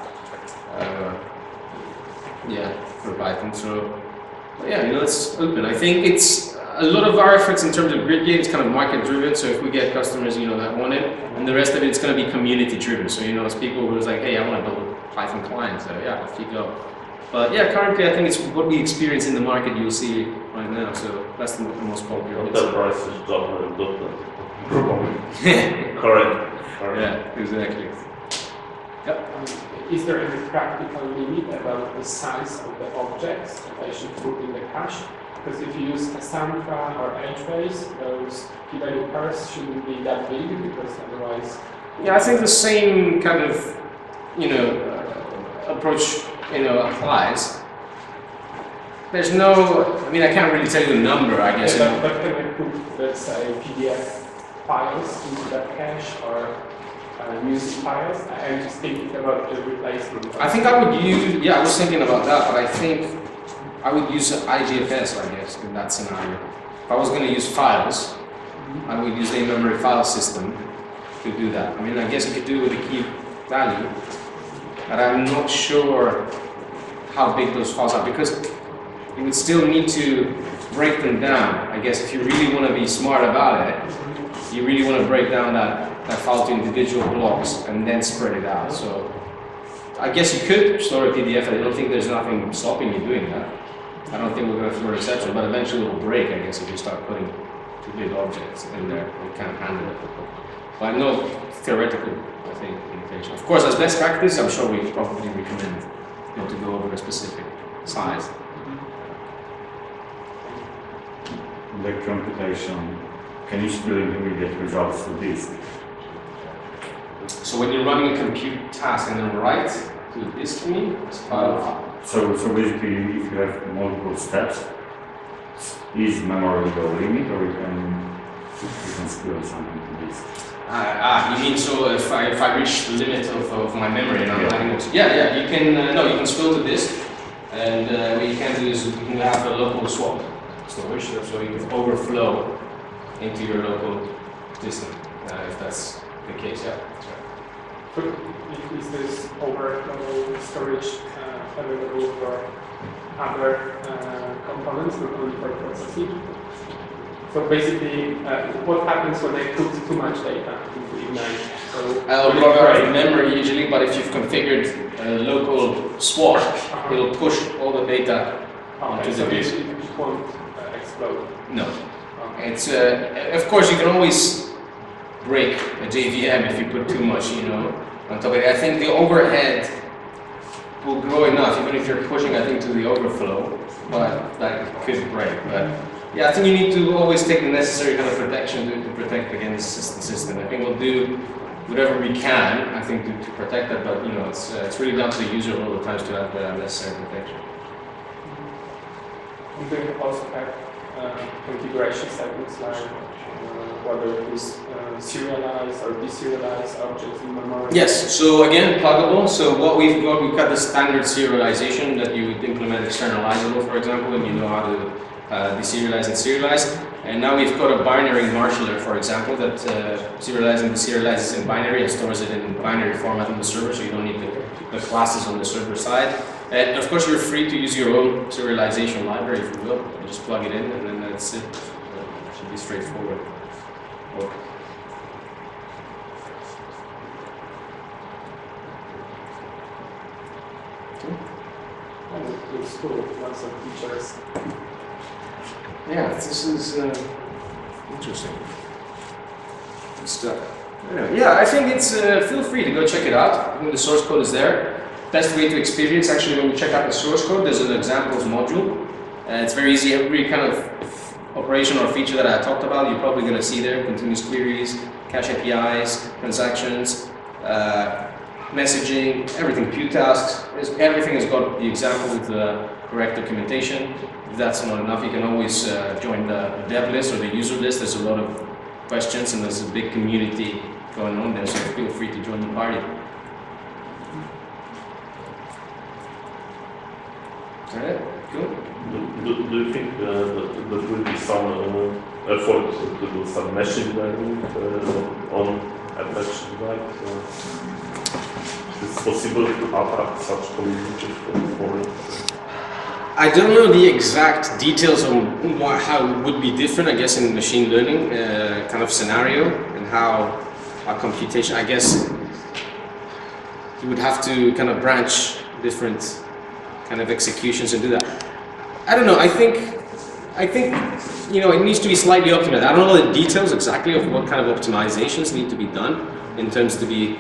For Python. So, yeah, it's open. I think it's a lot of our efforts in terms of GridGain is kind of market driven. So if we get customers, that want it, and the rest of it's going to be community driven. So it's people who's like, hey, I want to build a Python client. So yeah, off you go. But yeah, currently I think it's what we experience in the market. You'll see right now. So that's the most popular. Enterprise is Java and .NET. Correct. Yeah, exactly. Yep. Is there any practical limit about the size of the objects that I should put in the cache? Because if you use Cassandra or HBase, those p-value pairs shouldn't be that big, because otherwise... Yeah, I think the same kind of, approach, applies. There's no, I can't really tell you the number, I guess. Yeah, but can I put, let's say, PDF files into that cache, or music files? I'm just thinking about the replacement. I think I would use, I was thinking about that, but I think I would use IGFS, I guess, in that scenario. If I was going to use files, I would use a memory file system to do that. I guess you could do it with a key value, but I'm not sure how big those files are, because you would still need to break them down. I guess if you really want to be smart about it, you really want to break down that file to individual blocks and then spread it out. So I guess you could store a PDF. I don't think there's nothing stopping you doing that. I don't think we're going to throw an exception, but eventually it will break, I guess, if you start putting too big objects in there. You can't handle it. But no theoretical, I think, limitation. Of course, as best practice, I'm sure we probably recommend not to go over a specific size. The computation, can you still immediate results to disk? So when you're running a compute task and then write to the disk, you mean? So basically, if you have multiple steps, is memory the limit, or you can spill something to disk? You mean so if I reach the limit of my memory and I'm adding it? Yeah, you can, you can spill to disk, and what you can do is you can have a local swap storage, so you can overflow into your local system, if that's the case, yeah. So is this overflow storage available for other components, not only for processing? So basically, what happens when I put too much data into Ignite? So I'll will run it out of break? memory usually, but if you've configured a local swap, it'll push all the data onto Okay, the so disk. it won't explode. No. Okay. It's of course you can always break a JVM if you put too much, on top of it. I think the overhead will grow enough, even if you're pushing, I think, to the overflow, but that could break. But yeah, I think you need to always take the necessary kind of protection to protect against the system. I think we'll do whatever we can, I think, to protect that. But it's really down to the user all the times to have the necessary protection. You can also have configuration settings like whether it is serialized or deserialized objects in memory. Yes, so again, pluggable. So what we've got the standard serialization that you would implement externalizable, for example, and you know how to deserialize and serialize. And now we've got a binary marshaller, for example, that serializes and deserializes in binary and stores it in binary format on the server, so you don't need the classes on the server side. And of course, you're free to use your own serialization library, if you will. You just plug it in, and then that's it. It should be straightforward. It's cool, lots of features. Yeah, this is interesting. Good stuff. Yeah, I think it's, feel free to go check it out. I think the source code is there. Best way to experience, actually, when you check out the source code, there's an examples module. It's very easy. Every kind of operation or feature that I talked about, you're probably going to see there. Continuous queries, cache APIs, transactions, messaging, everything, queue tasks. Everything has got the example with the correct documentation. If that's not enough, you can always join the dev list or the user list. There's a lot of questions and there's a big community going on there, so feel free to join the party. Alright, cool. Do you think that there will be some effort to do some machine learning on Apache Ignite? It's possible to attract such community for it? I don't know the exact details on how it would be different, I guess, in machine learning kind of scenario, and how our computation, I guess, you would have to kind of branch different kind of executions and do that. I don't know, I think it needs to be slightly optimized. I don't know the details exactly of what kind of optimizations need to be done in terms to be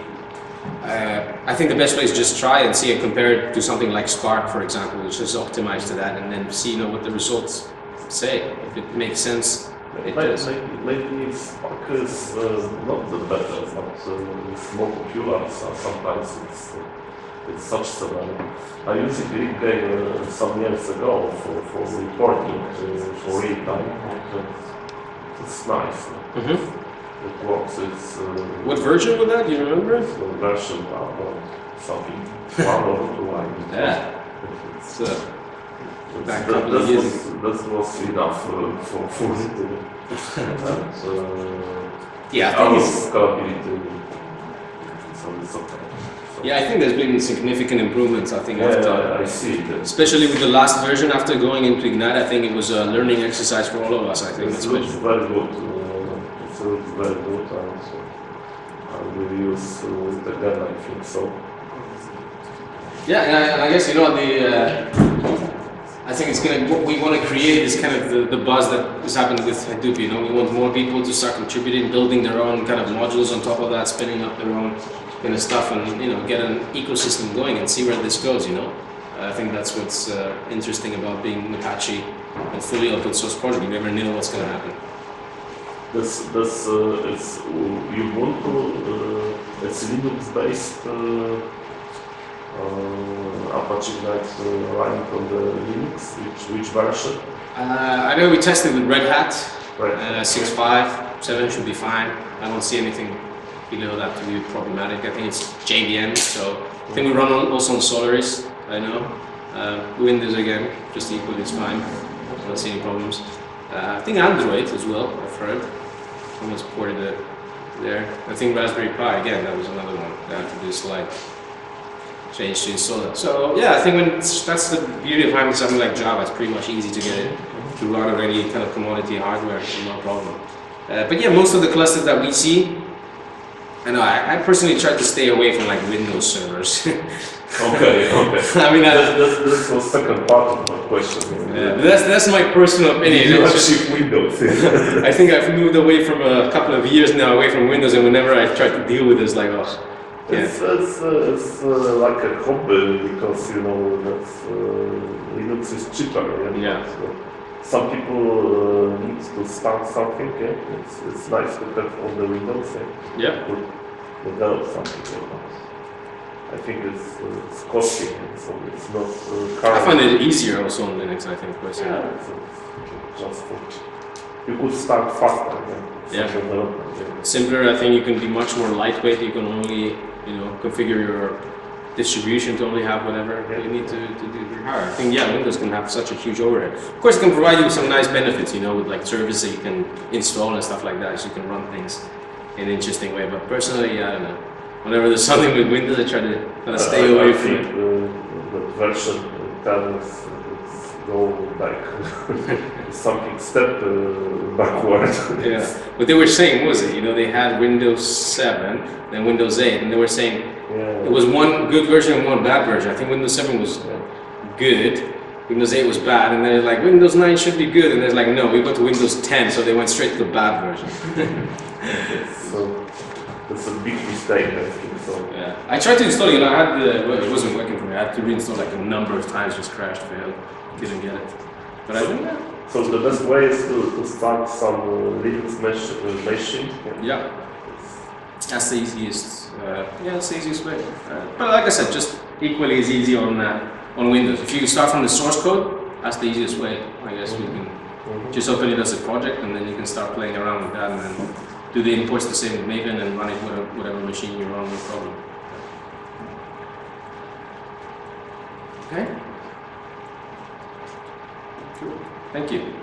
I think the best way is just try and see and compare it to something like Spark, for example, which is optimized to that, and then see what the results say. If it makes sense, it does. Maybe Spark is not the better, but it's more popular. So sometimes it's such scenario. I used GridGain some years ago for reporting for real time. It's nice. Mm-hmm. It works. It's what version was that? Do you remember? Version something 1 or 2. Yeah. It's back a that couple of years. was enough for it. Yeah, I think it's. Scalability. So it's okay. Yeah, I think there's been significant improvements. I think after, I see it. especially with the last version after going into Ignite. I think it was a learning exercise for all of us. I think It looks very good. It looks very good, and I will use it again. I think so. Yeah, and I guess I think it's gonna. We want to create this kind of the buzz that is happening with Hadoop. We want more people to start contributing, building their own kind of modules on top of that, spinning up their own kind of stuff, and get an ecosystem going and see where this goes. I think that's what's interesting about being an Apache and fully open source project. You never know what's going to happen. This it's Ubuntu. It's Linux based. Apache Ignite running on the Linux, which version? I know we tested with Red Hat, Right. 6.5, 7 should be fine. I don't see anything below that to be problematic. I think it's JVM, so I think we run also on Solaris, I know. Windows again, just equally, it's fine. I don't see any problems. I think Android as well, I've heard. Someone's ported it there. I think Raspberry Pi, again, that was another one. They had to do a slight change to install it. So yeah, I think that's the beauty of having something like Java. It's pretty much easy to get it. to run on any kind of commodity hardware, no problem. But yeah, most of the clusters that we see, I personally try to stay away from like Windows servers. Okay. I mean, This was second part of my question. yeah, that's my personal opinion. You It's have just- cheap Windows. I think I've moved away from a couple of years now away from Windows, and whenever I try to deal with this, like, oh, yeah. It's like a hobby because you know that Linux is cheaper. Yeah. So some people need to start something. Yeah? It's nice to have on the Windows. Yeah. To develop something. I think it's costly, so it's not. I find it easier also on Linux, I think, personally. Yeah, so just you could start faster. Yeah. Some development, yeah. Simpler, I think you can be much more lightweight. You can only, configure your distribution to only have whatever you need to do hard. I think, yeah, Windows can have such a huge overhead. Of course, it can provide you with some nice benefits, with like services that you can install and stuff like that, so you can run things in an interesting way. But personally, I don't know. Whenever there's something with Windows, I try to kind of stay away from it. The version 10 is go like something step backward. Yeah, what they were saying was it, they had Windows 7, then Windows 8, and they were saying it was one good version and one bad version. I think Windows 7 was good, Windows 8 was bad, and they're like, Windows 9 should be good, and they're like, no, we go to Windows 10, so they went straight to the bad version. So that's a big mistake, I think. So Yeah, I tried to install it, I had it wasn't working for me. I had to reinstall like a number of times, just crashed, failed, didn't get it. But I think, so the best way is to start some Linux machine. yeah, that's the easiest. That's the easiest way. But like I said, just equally as easy on Windows. If you start from the source code, that's the easiest way. I guess we can just open it as a project, and then you can start playing around with that, and then do the imports the same with Maven and run it whatever machine you're on, no problem. Okay. Cool. Thank you.